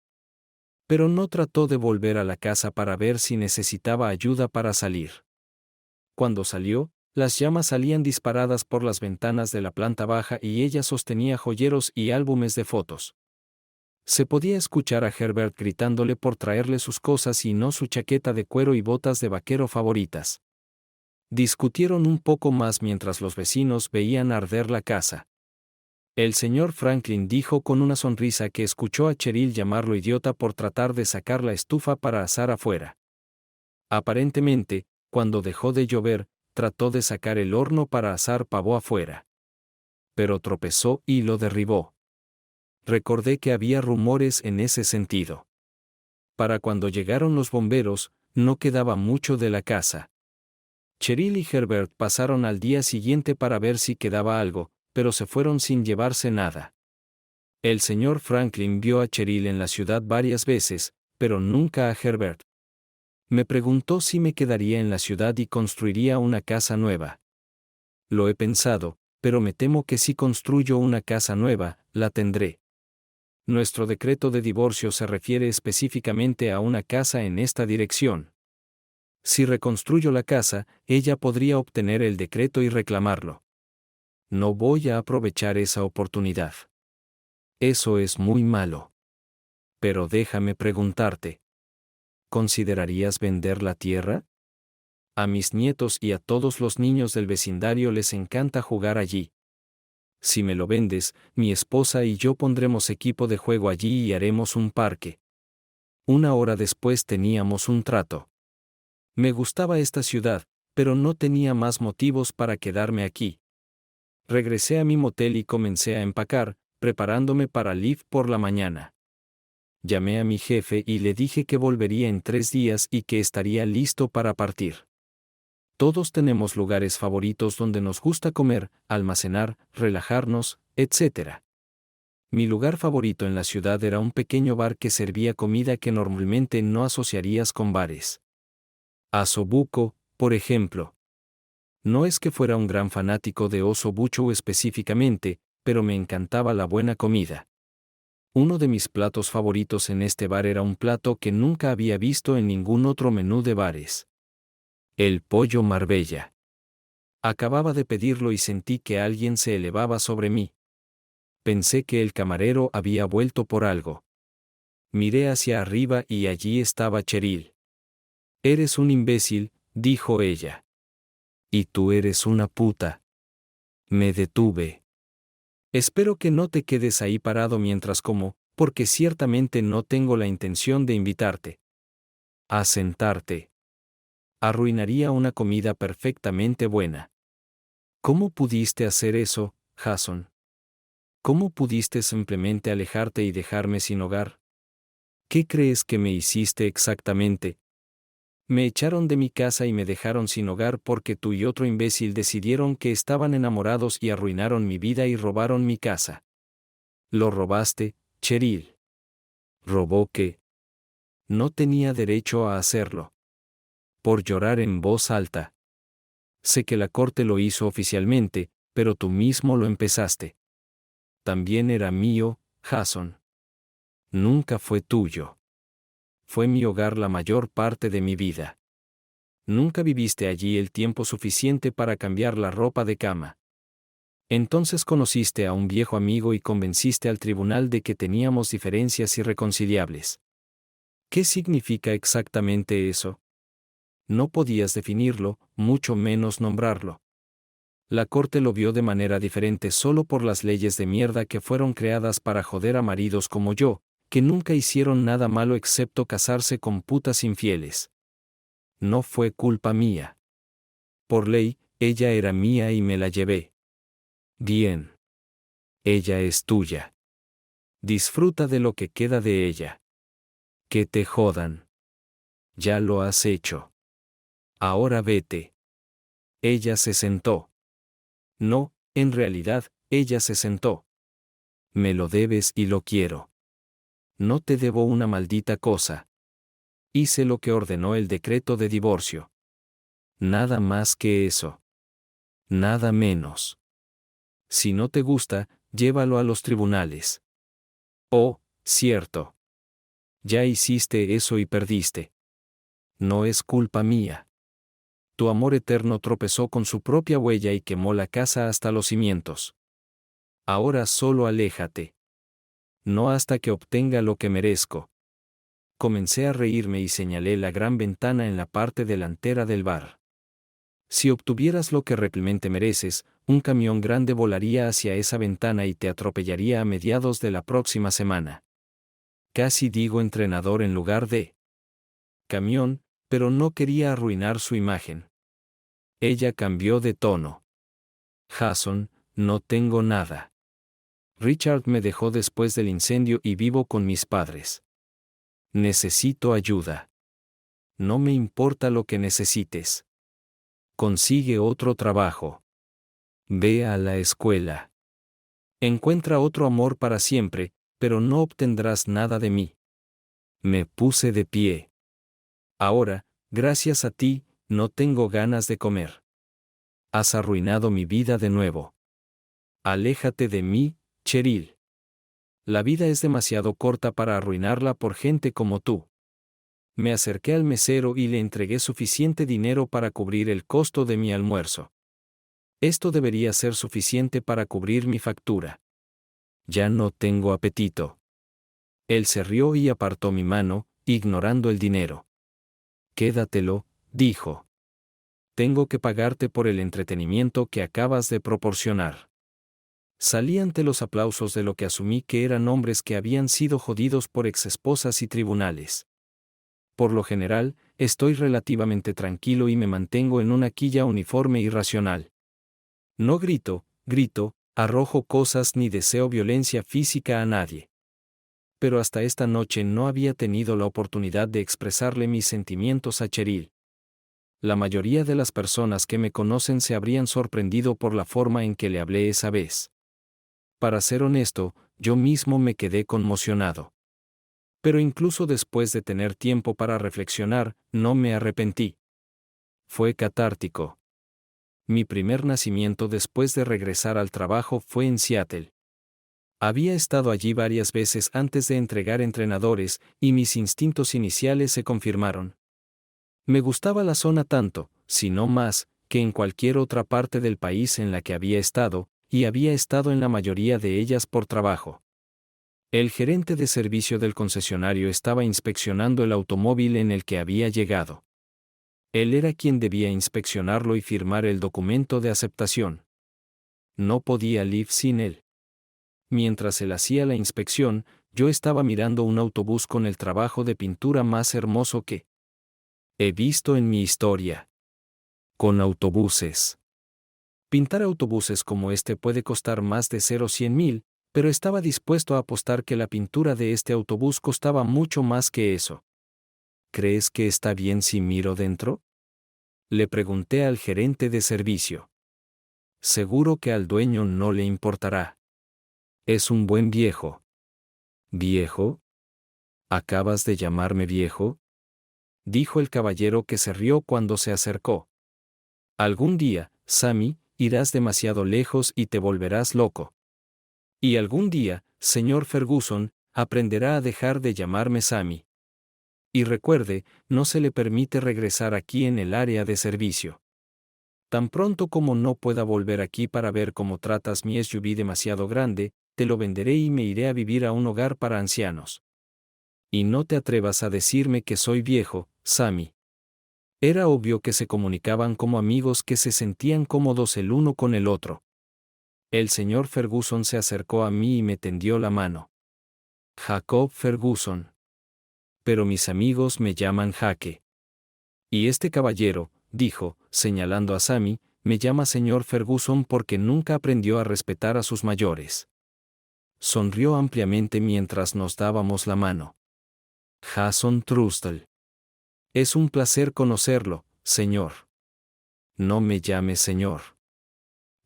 Pero no trató de volver a la casa para ver si necesitaba ayuda para salir. Cuando salió, las llamas salían disparadas por las ventanas de la planta baja y ella sostenía joyeros y álbumes de fotos. Se podía escuchar a Herbert gritándole por traerle sus cosas y no su chaqueta de cuero y botas de vaquero favoritas. Discutieron un poco más mientras los vecinos veían arder la casa. El señor Franklin dijo con una sonrisa que escuchó a Cheryl llamarlo idiota por tratar de sacar la estufa para asar afuera. Aparentemente, cuando dejó de llover, trató de sacar el horno para asar pavo afuera. Pero tropezó y lo derribó. Recordé que había rumores en ese sentido. Para cuando llegaron los bomberos, no quedaba mucho de la casa. Cheryl y Herbert pasaron al día siguiente para ver si quedaba algo, pero se fueron sin llevarse nada. El señor Franklin vio a Cheryl en la ciudad varias veces, pero nunca a Herbert. Me preguntó si me quedaría en la ciudad y construiría una casa nueva. Lo he pensado, pero me temo que si construyo una casa nueva, la tendré. Nuestro decreto de divorcio se refiere específicamente a una casa en esta dirección. Si reconstruyo la casa, ella podría obtener el decreto y reclamarlo. No voy a aprovechar esa oportunidad. Eso es muy malo. Pero déjame preguntarte. ¿Considerarías vender la tierra? A mis nietos y a todos los niños del vecindario les encanta jugar allí. Si me lo vendes, mi esposa y yo pondremos equipo de juego allí y haremos un parque. Una hora después teníamos un trato. Me gustaba esta ciudad, pero no tenía más motivos para quedarme aquí. Regresé a mi motel y comencé a empacar, preparándome para Liv por la mañana. Llamé a mi jefe y le dije que volvería en 3 días y que estaría listo para partir. Todos tenemos lugares favoritos donde nos gusta comer, almacenar, relajarnos, etc. Mi lugar favorito en la ciudad era un pequeño bar que servía comida que normalmente no asociarías con bares. Osso Buco, por ejemplo. No es que fuera un gran fanático de Osso Buco específicamente, pero me encantaba la buena comida. Uno de mis platos favoritos en este bar era un plato que nunca había visto en ningún otro menú de bares. El pollo Marbella. Acababa de pedirlo y sentí que alguien se elevaba sobre mí. Pensé que el camarero había vuelto por algo. Miré hacia arriba y allí estaba Cheryl. «Eres un imbécil», dijo ella. «Y tú eres una puta». Me detuve. «Espero que no te quedes ahí parado mientras como, porque ciertamente no tengo la intención de invitarte a sentarte. Arruinaría una comida perfectamente buena». «¿Cómo pudiste hacer eso, Jason? ¿Cómo pudiste simplemente alejarte y dejarme sin hogar? ¿Qué crees que me hiciste exactamente? Me echaron de mi casa y me dejaron sin hogar porque tú y otro imbécil decidieron que estaban enamorados y arruinaron mi vida y robaron mi casa». «¿Lo robaste, Cheryl?» «¿Robó qué?» «No tenía derecho a hacerlo». «Por llorar en voz alta». «Sé que la corte lo hizo oficialmente, pero tú mismo lo empezaste». «También era mío, Jason». «Nunca fue tuyo». «Fue mi hogar la mayor parte de mi vida». «Nunca viviste allí el tiempo suficiente para cambiar la ropa de cama». «Entonces conociste a un viejo amigo y convenciste al tribunal de que teníamos diferencias irreconciliables». «¿Qué significa exactamente eso?» «No podías definirlo, mucho menos nombrarlo». La corte lo vio de manera diferente solo por las leyes de mierda que fueron creadas para joder a maridos como yo, que nunca hicieron nada malo excepto casarse con putas infieles. No fue culpa mía. Por ley, ella era mía y me la llevé. Bien. Ella es tuya. Disfruta de lo que queda de ella. Que te jodan. Ya lo has hecho. Ahora vete. Ella se sentó. No, en realidad, ella se sentó. Me lo debes y lo quiero. No te debo una maldita cosa. Hice lo que ordenó el decreto de divorcio. Nada más que eso. Nada menos. Si no te gusta, llévalo a los tribunales. Oh, cierto. Ya hiciste eso y perdiste. No es culpa mía. Tu amor eterno tropezó con su propia huella y quemó la casa hasta los cimientos. Ahora solo aléjate. No hasta que obtenga lo que merezco. Comencé a reírme y señalé la gran ventana en la parte delantera del bar. Si obtuvieras lo que realmente mereces, un camión grande volaría hacia esa ventana y te atropellaría a mediados de la próxima semana. Casi digo entrenador en lugar de camión, pero no quería arruinar su imagen. Ella cambió de tono. Jason, no tengo nada. Richard me dejó después del incendio y vivo con mis padres. Necesito ayuda. No me importa lo que necesites. Consigue otro trabajo. Ve a la escuela. Encuentra otro amor para siempre, pero no obtendrás nada de mí. Me puse de pie. Ahora, gracias a ti, no tengo ganas de comer. Has arruinado mi vida de nuevo. Aléjate de mí, Cheryl. La vida es demasiado corta para arruinarla por gente como tú. Me acerqué al mesero y le entregué suficiente dinero para cubrir el costo de mi almuerzo. Esto debería ser suficiente para cubrir mi factura. Ya no tengo apetito. Él se rió y apartó mi mano, ignorando el dinero. Quédatelo, dijo. Tengo que pagarte por el entretenimiento que acabas de proporcionar. Salí ante los aplausos de lo que asumí que eran hombres que habían sido jodidos por exesposas y tribunales. Por lo general, estoy relativamente tranquilo y me mantengo en una quilla uniforme y racional. No grito, arrojo cosas ni deseo violencia física a nadie. Pero hasta esta noche no había tenido la oportunidad de expresarle mis sentimientos a Cheryl. La mayoría de las personas que me conocen se habrían sorprendido por la forma en que le hablé esa vez. Para ser honesto, yo mismo me quedé conmocionado. Pero incluso después de tener tiempo para reflexionar, no me arrepentí. Fue catártico. Mi primer nacimiento después de regresar al trabajo fue en Seattle. Había estado allí varias veces antes de entregar entrenadores, y mis instintos iniciales se confirmaron. Me gustaba la zona tanto, si no más, que en cualquier otra parte del país en la que había estado, y había estado en la mayoría de ellas por trabajo. El gerente de servicio del concesionario estaba inspeccionando el automóvil en el que había llegado. Él era quien debía inspeccionarlo y firmar el documento de aceptación. No podía live sin él. Mientras él hacía la inspección, yo estaba mirando un autobús con el trabajo de pintura más hermoso que he visto en mi historia. Con autobuses. Pintar autobuses como este puede costar más de 100,000, pero estaba dispuesto a apostar que la pintura de este autobús costaba mucho más que eso. ¿Crees que está bien si miro dentro? Le pregunté al gerente de servicio. Seguro que al dueño no le importará. Es un buen viejo. ¿Viejo? ¿Acabas de llamarme viejo?, dijo el caballero que se rió cuando se acercó. Algún día, Sammy, irás demasiado lejos y te volverás loco. Y algún día, señor Ferguson, aprenderá a dejar de llamarme Sammy. Y recuerde, no se le permite regresar aquí en el área de servicio. Tan pronto como no pueda volver aquí para ver cómo tratas mi SUV demasiado grande, te lo venderé y me iré a vivir a un hogar para ancianos. Y no te atrevas a decirme que soy viejo, Sammy. Era obvio que se comunicaban como amigos que se sentían cómodos el uno con el otro. El señor Ferguson se acercó a mí y me tendió la mano. Jacob Ferguson. Pero mis amigos me llaman Jake. Y este caballero, dijo, señalando a Sammy, me llama señor Ferguson porque nunca aprendió a respetar a sus mayores. Sonrió ampliamente mientras nos dábamos la mano. Jason Trustle. Es un placer conocerlo, señor. No me llame señor.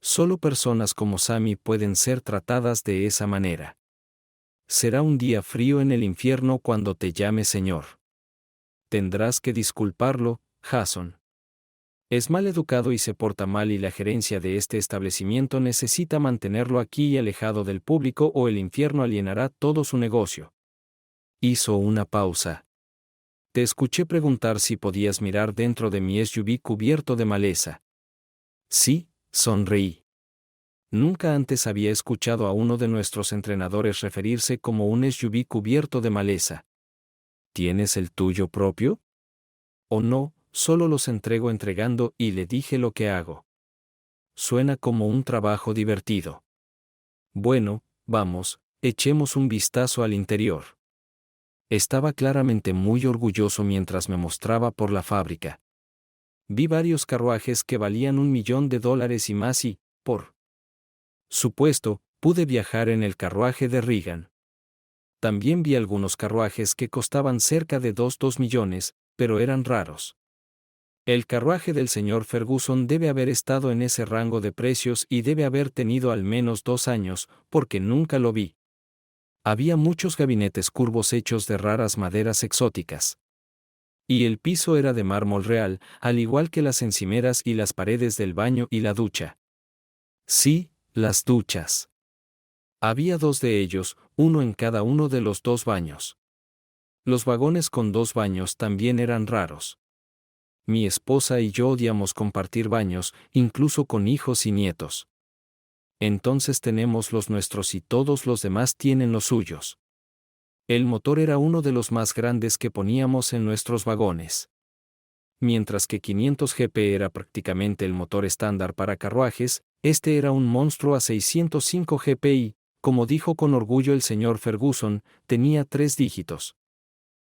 Solo personas como Sammy pueden ser tratadas de esa manera. Será un día frío en el infierno cuando te llame señor. Tendrás que disculparlo, Jason. Es mal educado y se porta mal y la gerencia de este establecimiento necesita mantenerlo aquí y alejado del público o el infierno alienará todo su negocio. Hizo una pausa. Te escuché preguntar si podías mirar dentro de mi SUV cubierto de maleza. Sí, sonreí. Nunca antes había escuchado a uno de nuestros entrenadores referirse como un SUV cubierto de maleza. ¿Tienes el tuyo propio? ¿O no? Solo los entrego entregando y le dije lo que hago. suena como un trabajo divertido. Bueno, vamos, echemos un vistazo al interior. Estaba claramente muy orgulloso mientras me mostraba por la fábrica. Vi varios carruajes que valían $1.000.000 y más y, por supuesto, pude viajar en el carruaje de Reagan. También vi algunos carruajes que costaban cerca de 2 millones, pero eran raros. El carruaje del señor Ferguson debe haber estado en ese rango de precios y debe haber tenido al menos 2 años, porque nunca lo vi. Había muchos gabinetes curvos hechos de raras maderas exóticas. Y el piso era de mármol real, al igual que las encimeras y las paredes del baño y la ducha. Sí, las duchas. Había 2 de ellos, uno en cada uno de los 2 baños. Los vagones con 2 baños también eran raros. Mi esposa y yo odiamos compartir baños, incluso con hijos y nietos. Entonces tenemos los nuestros y todos los demás tienen los suyos. El motor era uno de los más grandes que poníamos en nuestros vagones. Mientras que 500 GP era prácticamente el motor estándar para carruajes, este era un monstruo a 605 GP y, como dijo con orgullo el señor Ferguson, tenía 3 dígitos.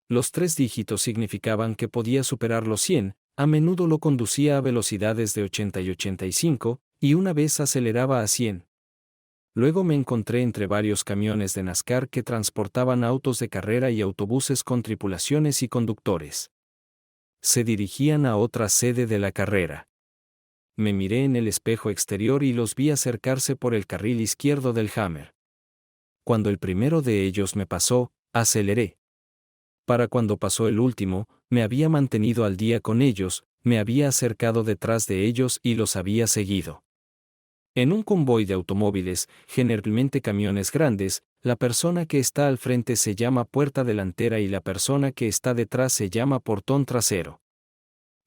Los 3 dígitos significaban que podía superar los 100, a menudo lo conducía a velocidades de 80 y 85, y una vez aceleraba a 100. Luego me encontré entre varios camiones de NASCAR que transportaban autos de carrera y autobuses con tripulaciones y conductores. Se dirigían a otra sede de la carrera. Me miré en el espejo exterior y los vi acercarse por el carril izquierdo del Hammer. Cuando el primero de ellos me pasó, aceleré. Para cuando pasó el último, me había mantenido al día con ellos, me había acercado detrás de ellos y los había seguido. En un convoy de automóviles, generalmente camiones grandes, la persona que está al frente se llama puerta delantera y la persona que está detrás se llama portón trasero.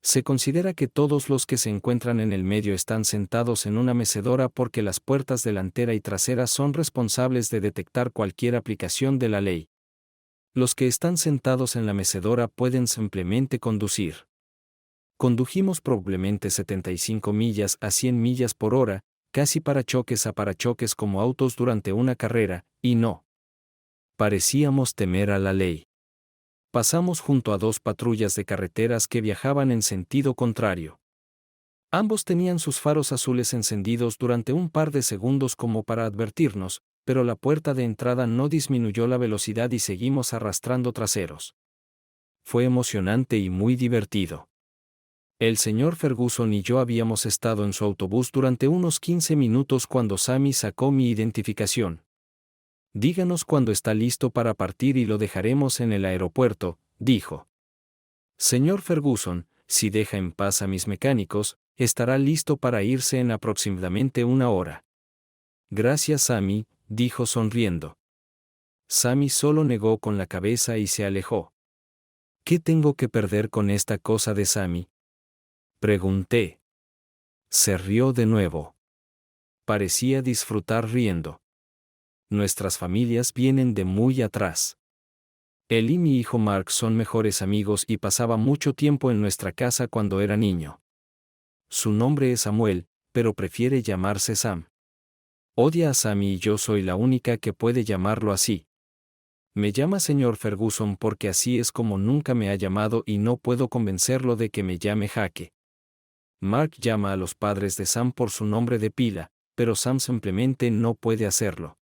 Se considera que todos los que se encuentran en el medio están sentados en una mecedora porque las puertas delantera y trasera son responsables de detectar cualquier aplicación de la ley. Los que están sentados en la mecedora pueden simplemente conducir. Condujimos probablemente 75 millas a 100 millas por hora, casi parachoques a parachoques como autos durante una carrera, y no parecíamos temer a la ley. Pasamos junto a 2 patrullas de carreteras que viajaban en sentido contrario. Ambos tenían sus faros azules encendidos durante un par de segundos como para advertirnos, pero la puerta de entrada no disminuyó la velocidad y seguimos arrastrando traseros. Fue emocionante y muy divertido. El señor Ferguson y yo habíamos estado en su autobús durante unos 15 minutos cuando Sammy sacó mi identificación. Díganos cuando está listo para partir y lo dejaremos en el aeropuerto, dijo. Señor Ferguson, si deja en paz a mis mecánicos, estará listo para irse en aproximadamente 1 hora. Gracias, Sammy, dijo sonriendo. Sammy solo negó con la cabeza y se alejó. ¿Qué tengo que perder con esta cosa de Sammy?, pregunté. Se rió de nuevo. Parecía disfrutar riendo. Nuestras familias vienen de muy atrás. Él y mi hijo Mark son mejores amigos y pasaba mucho tiempo en nuestra casa cuando era niño. Su nombre es Samuel, pero prefiere llamarse Sam. Odia a Sammy y yo soy la única que puede llamarlo así. Me llama señor Ferguson porque así es como nunca me ha llamado y no puedo convencerlo de que me llame Jaque. Mark llama a los padres de Sam por su nombre de pila, pero Sam simplemente no puede hacerlo.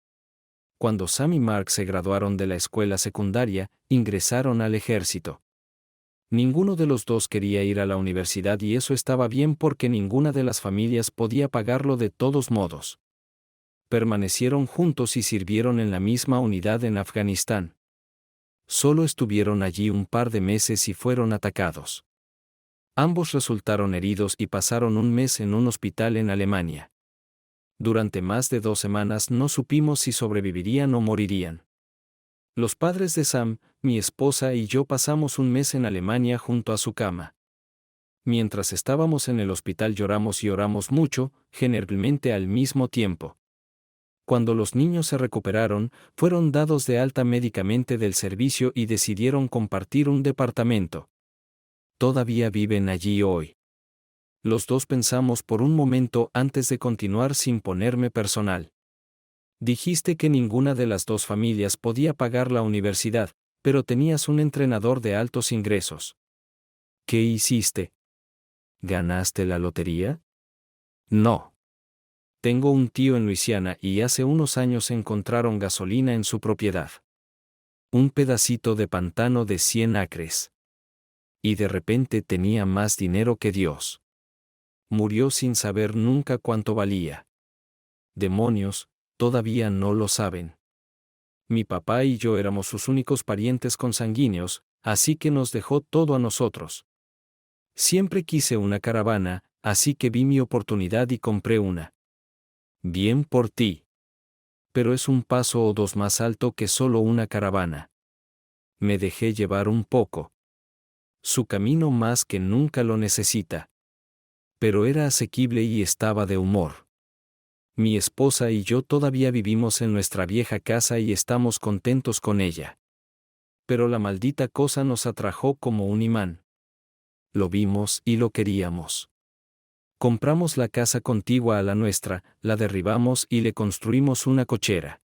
Cuando Sam y Mark se graduaron de la escuela secundaria, ingresaron al ejército. Ninguno de los dos quería ir a la universidad y eso estaba bien porque ninguna de las familias podía pagarlo de todos modos. Permanecieron juntos y sirvieron en la misma unidad en Afganistán. Solo estuvieron allí un par de meses y fueron atacados. Ambos resultaron heridos y pasaron un mes en un hospital en Alemania. Durante más de 2 semanas no supimos si sobrevivirían o morirían. Los padres de Sam, mi esposa y yo pasamos un mes en Alemania junto a su cama. Mientras estábamos en el hospital lloramos y oramos mucho, generalmente al mismo tiempo. Cuando los niños se recuperaron, fueron dados de alta médicamente del servicio y decidieron compartir un departamento. Todavía viven allí hoy. Los dos pensamos por un momento antes de continuar sin ponerme personal. Dijiste que ninguna de las dos familias podía pagar la universidad, pero tenías un entrenador de altos ingresos. ¿Qué hiciste? ¿Ganaste la lotería? No. Tengo un tío en Luisiana y hace unos años encontraron gasolina en su propiedad. Un pedacito de pantano de 100 acres. Y de repente tenía más dinero que Dios. Murió sin saber nunca cuánto valía. Demonios, todavía no lo saben. Mi papá y yo éramos sus únicos parientes consanguíneos, así que nos dejó todo a nosotros. Siempre quise una caravana, así que vi mi oportunidad y compré una. Bien por ti. Pero es un paso o dos más alto que solo una caravana. Me dejé llevar un poco. Su camino más que nunca lo necesita. Pero era asequible y estaba de humor. Mi esposa y yo todavía vivimos en nuestra vieja casa y estamos contentos con ella. Pero la maldita cosa nos atrajo como un imán. Lo vimos y lo queríamos. Compramos la casa contigua a la nuestra, la derribamos y le construimos una cochera.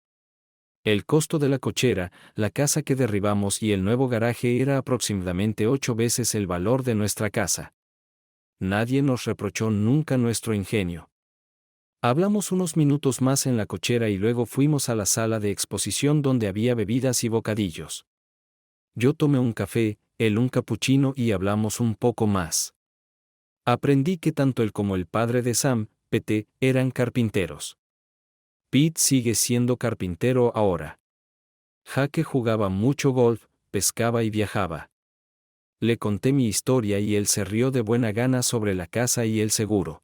El costo de la cochera, la casa que derribamos y el nuevo garaje era aproximadamente 8 veces el valor de nuestra casa. Nadie nos reprochó nunca nuestro ingenio. Hablamos unos minutos más en la cochera y luego fuimos a la sala de exposición donde había bebidas y bocadillos. Yo tomé un café, él un capuchino y hablamos un poco más. Aprendí que tanto él como el padre de Sam, Pete, eran carpinteros. Pete sigue siendo carpintero ahora. Jake jugaba mucho golf, pescaba y viajaba. Le conté mi historia y él se rió de buena gana sobre la casa y el seguro.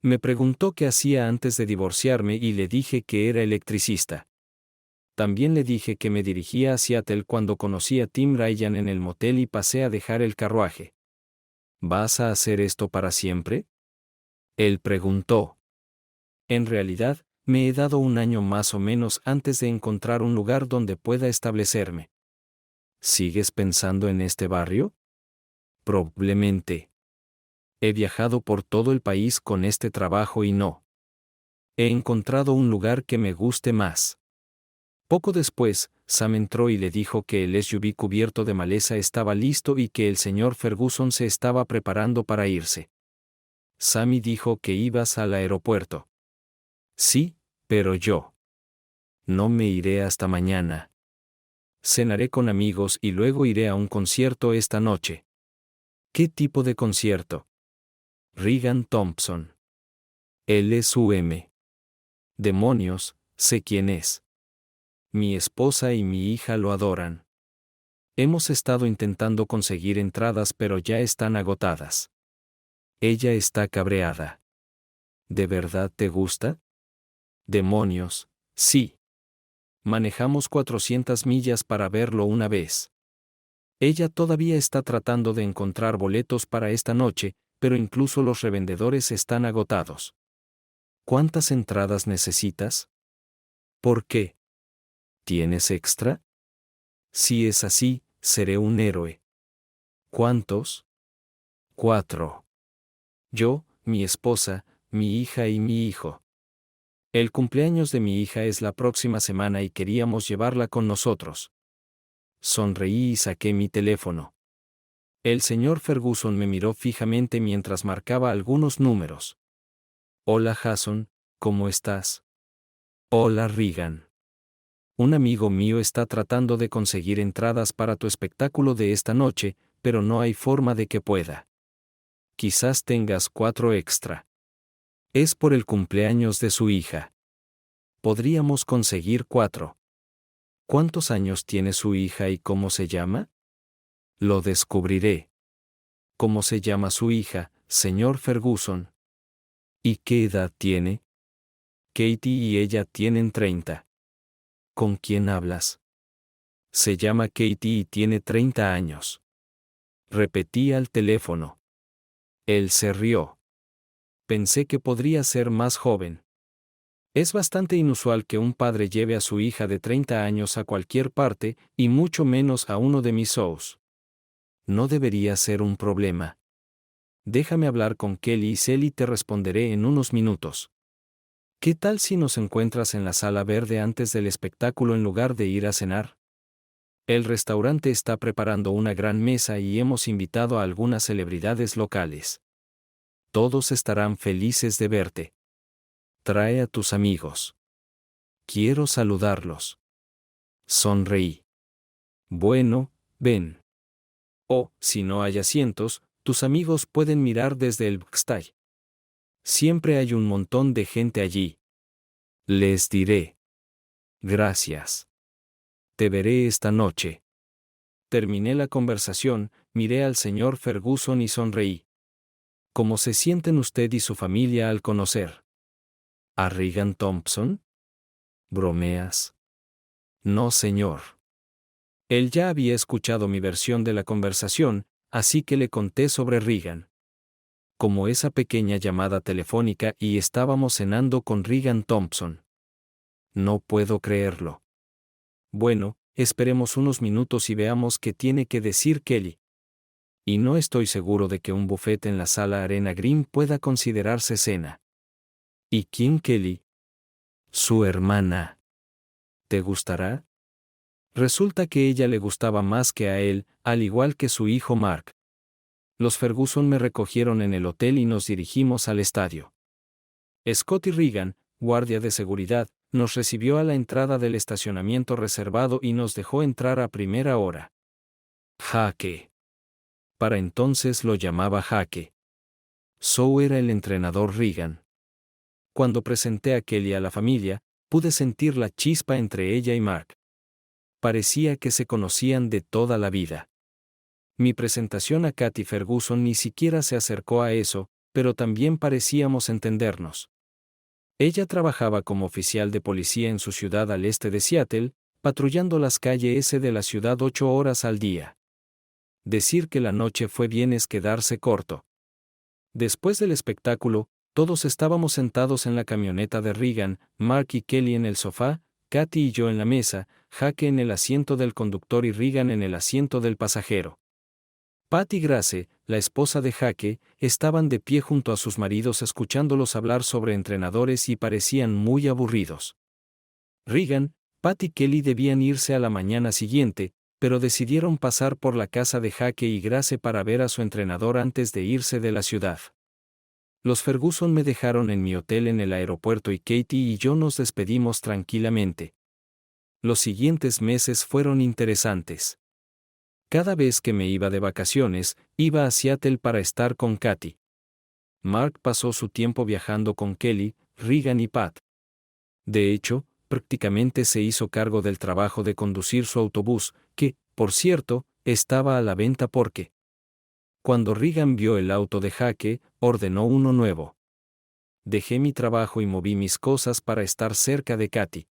Me preguntó qué hacía antes de divorciarme y le dije que era electricista. También le dije que me dirigía a Seattle cuando conocí a Tim Ryan en el motel y pasé a dejar el carruaje. ¿Vas a hacer esto para siempre? Él preguntó. En realidad, me he dado un año más o menos antes de encontrar un lugar donde pueda establecerme. ¿Sigues pensando en este barrio? Probablemente. He viajado por todo el país con este trabajo y no he encontrado un lugar que me guste más. Poco después, Sam entró y le dijo que el SUV cubierto de maleza estaba listo y que el señor Ferguson se estaba preparando para irse. Sammy dijo que ibas al aeropuerto. Sí, pero yo no me iré hasta mañana. Cenaré con amigos y luego iré a un concierto esta noche. ¿Qué tipo de concierto? Regan Thompson. LSUM. Demonios, sé quién es. Mi esposa y mi hija lo adoran. Hemos estado intentando conseguir entradas pero ya están agotadas. Ella está cabreada. ¿De verdad te gusta? Demonios, sí. Manejamos 400 millas para verlo una vez. Ella todavía está tratando de encontrar boletos para esta noche, pero incluso los revendedores están agotados. ¿Cuántas entradas necesitas? ¿Por qué? ¿Tienes extra? Si es así, seré un héroe. ¿Cuántos? 4. Yo, mi esposa, mi hija y mi hijo. El cumpleaños de mi hija es la próxima semana y queríamos llevarla con nosotros. Sonreí y saqué mi teléfono. El señor Ferguson me miró fijamente mientras marcaba algunos números. Hola Jason, ¿cómo estás? Hola Regan. Un amigo mío está tratando de conseguir entradas para tu espectáculo de esta noche, pero no hay forma de que pueda. Quizás tengas 4 extra. Es por el cumpleaños de su hija. Podríamos conseguir 4. ¿Cuántos años tiene su hija y cómo se llama? Lo descubriré. ¿Cómo se llama su hija, señor Ferguson? ¿Y qué edad tiene? Katie y ella tienen 30. ¿Con quién hablas? Se llama Katie y tiene 30 años. Repetí al teléfono. Él se rió. Pensé que podría ser más joven. Es bastante inusual que un padre lleve a su hija de 30 años a cualquier parte, y mucho menos a uno de mis shows. No debería ser un problema. Déjame hablar con Kelly y Sally, te responderé en unos minutos. ¿Qué tal si nos encuentras en la sala verde antes del espectáculo en lugar de ir a cenar? El restaurante está preparando una gran mesa y hemos invitado a algunas celebridades locales. Todos estarán felices de verte. Trae a tus amigos. Quiero saludarlos. Sonreí. Bueno, ven. O, si no hay asientos, tus amigos pueden mirar desde el backstage. Siempre hay un montón de gente allí. Les diré. Gracias. Te veré esta noche. Terminé la conversación, miré al señor Ferguson y sonreí. ¿Cómo se sienten usted y su familia al conocer a Regan Thompson? ¿Bromeas? No, señor. Él ya había escuchado mi versión de la conversación, así que le conté sobre Regan. Como esa pequeña llamada telefónica y estábamos cenando con Regan Thompson. No puedo creerlo. Bueno, esperemos unos minutos y veamos qué tiene que decir Kelly. Y no estoy seguro de que un buffet en la sala Arena Green pueda considerarse cena. ¿Y quién Kelly? Su hermana. ¿Te gustará? Resulta que ella le gustaba más que a él, al igual que su hijo Mark. Los Ferguson me recogieron en el hotel y nos dirigimos al estadio. Scotty Regan, guardia de seguridad, nos recibió a la entrada del estacionamiento reservado y nos dejó entrar a primera hora. Jaque. Para entonces lo llamaba Jaque. So era el entrenador Regan. Cuando presenté a Kelly a la familia, pude sentir la chispa entre ella y Mark. Parecía que se conocían de toda la vida. Mi presentación a Katy Ferguson ni siquiera se acercó a eso, pero también parecíamos entendernos. Ella trabajaba como oficial de policía en su ciudad al este de Seattle, patrullando las calles de la ciudad 8 horas al día. Decir que la noche fue bien es quedarse corto. Después del espectáculo, todos estábamos sentados en la camioneta de Regan, Mark y Kelly en el sofá, Katy y yo en la mesa, Jaque en el asiento del conductor y Regan en el asiento del pasajero. Pat y Grace, la esposa de Jaque, estaban de pie junto a sus maridos escuchándolos hablar sobre entrenadores y parecían muy aburridos. Regan, Pat y Kelly debían irse a la mañana siguiente, pero decidieron pasar por la casa de Jaque y Grace para ver a su entrenador antes de irse de la ciudad. Los Ferguson me dejaron en mi hotel en el aeropuerto y Katie y yo nos despedimos tranquilamente. Los siguientes meses fueron interesantes. Cada vez que me iba de vacaciones, iba a Seattle para estar con Katy. Mark pasó su tiempo viajando con Kelly, Regan y Pat. De hecho, prácticamente se hizo cargo del trabajo de conducir su autobús, que, por cierto, estaba a la venta porque cuando Regan vio el auto de Jaque, ordenó uno nuevo. Dejé mi trabajo y moví mis cosas para estar cerca de Katy.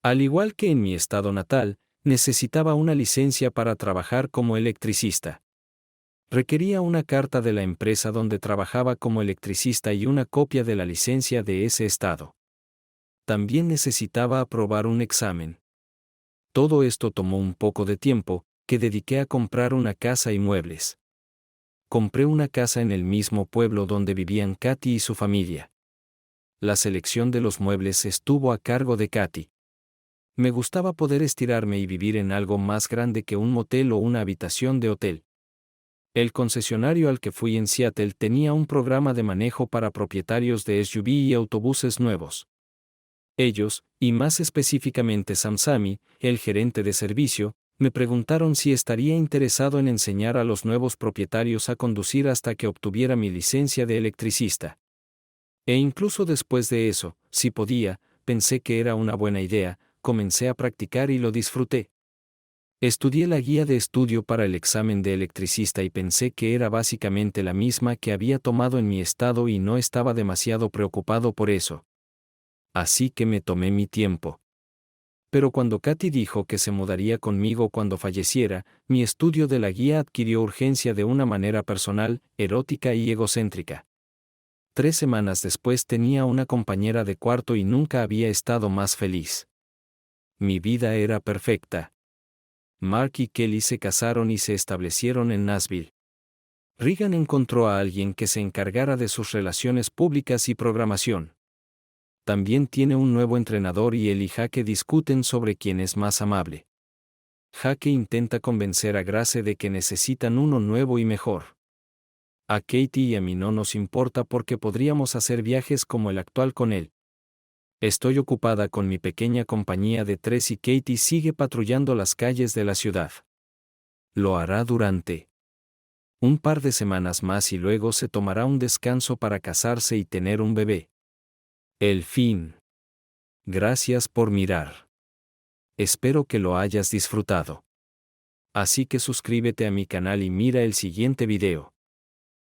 Al igual que en mi estado natal, necesitaba una licencia para trabajar como electricista. Requería una carta de la empresa donde trabajaba como electricista y una copia de la licencia de ese estado. También necesitaba aprobar un examen. Todo esto tomó un poco de tiempo, que dediqué a comprar una casa y muebles. Compré una casa en el mismo pueblo donde vivían Katy y su familia. La selección de los muebles estuvo a cargo de Katy. Me gustaba poder estirarme y vivir en algo más grande que un motel o una habitación de hotel. El concesionario al que fui en Seattle tenía un programa de manejo para propietarios de SUV y autobuses nuevos. Ellos, y más específicamente Sam Sami, el gerente de servicio, me preguntaron si estaría interesado en enseñar a los nuevos propietarios a conducir hasta que obtuviera mi licencia de electricista. E incluso después de eso, si podía, pensé que era una buena idea, comencé a practicar y lo disfruté. Estudié la guía de estudio para el examen de electricista y pensé que era básicamente la misma que había tomado en mi estado y no estaba demasiado preocupado por eso. Así que me tomé mi tiempo. Pero cuando Katy dijo que se mudaría conmigo cuando falleciera, mi estudio de la guía adquirió urgencia de una manera personal, erótica y egocéntrica. 3 semanas después tenía una compañera de cuarto y nunca había estado más feliz. Mi vida era perfecta. Mark y Kelly se casaron y se establecieron en Nashville. Reagan encontró a alguien que se encargara de sus relaciones públicas y programación. También tiene un nuevo entrenador y él y Jake discuten sobre quién es más amable. Jake intenta convencer a Grace de que necesitan uno nuevo y mejor. A Katie y a mí no nos importa porque podríamos hacer viajes como el actual con él. Estoy ocupada con mi pequeña compañía de 3 y Katie sigue patrullando las calles de la ciudad. Lo hará durante un par de semanas más y luego se tomará un descanso para casarse y tener un bebé. El fin. Gracias por mirar. Espero que lo hayas disfrutado. Así que suscríbete a mi canal y mira el siguiente video.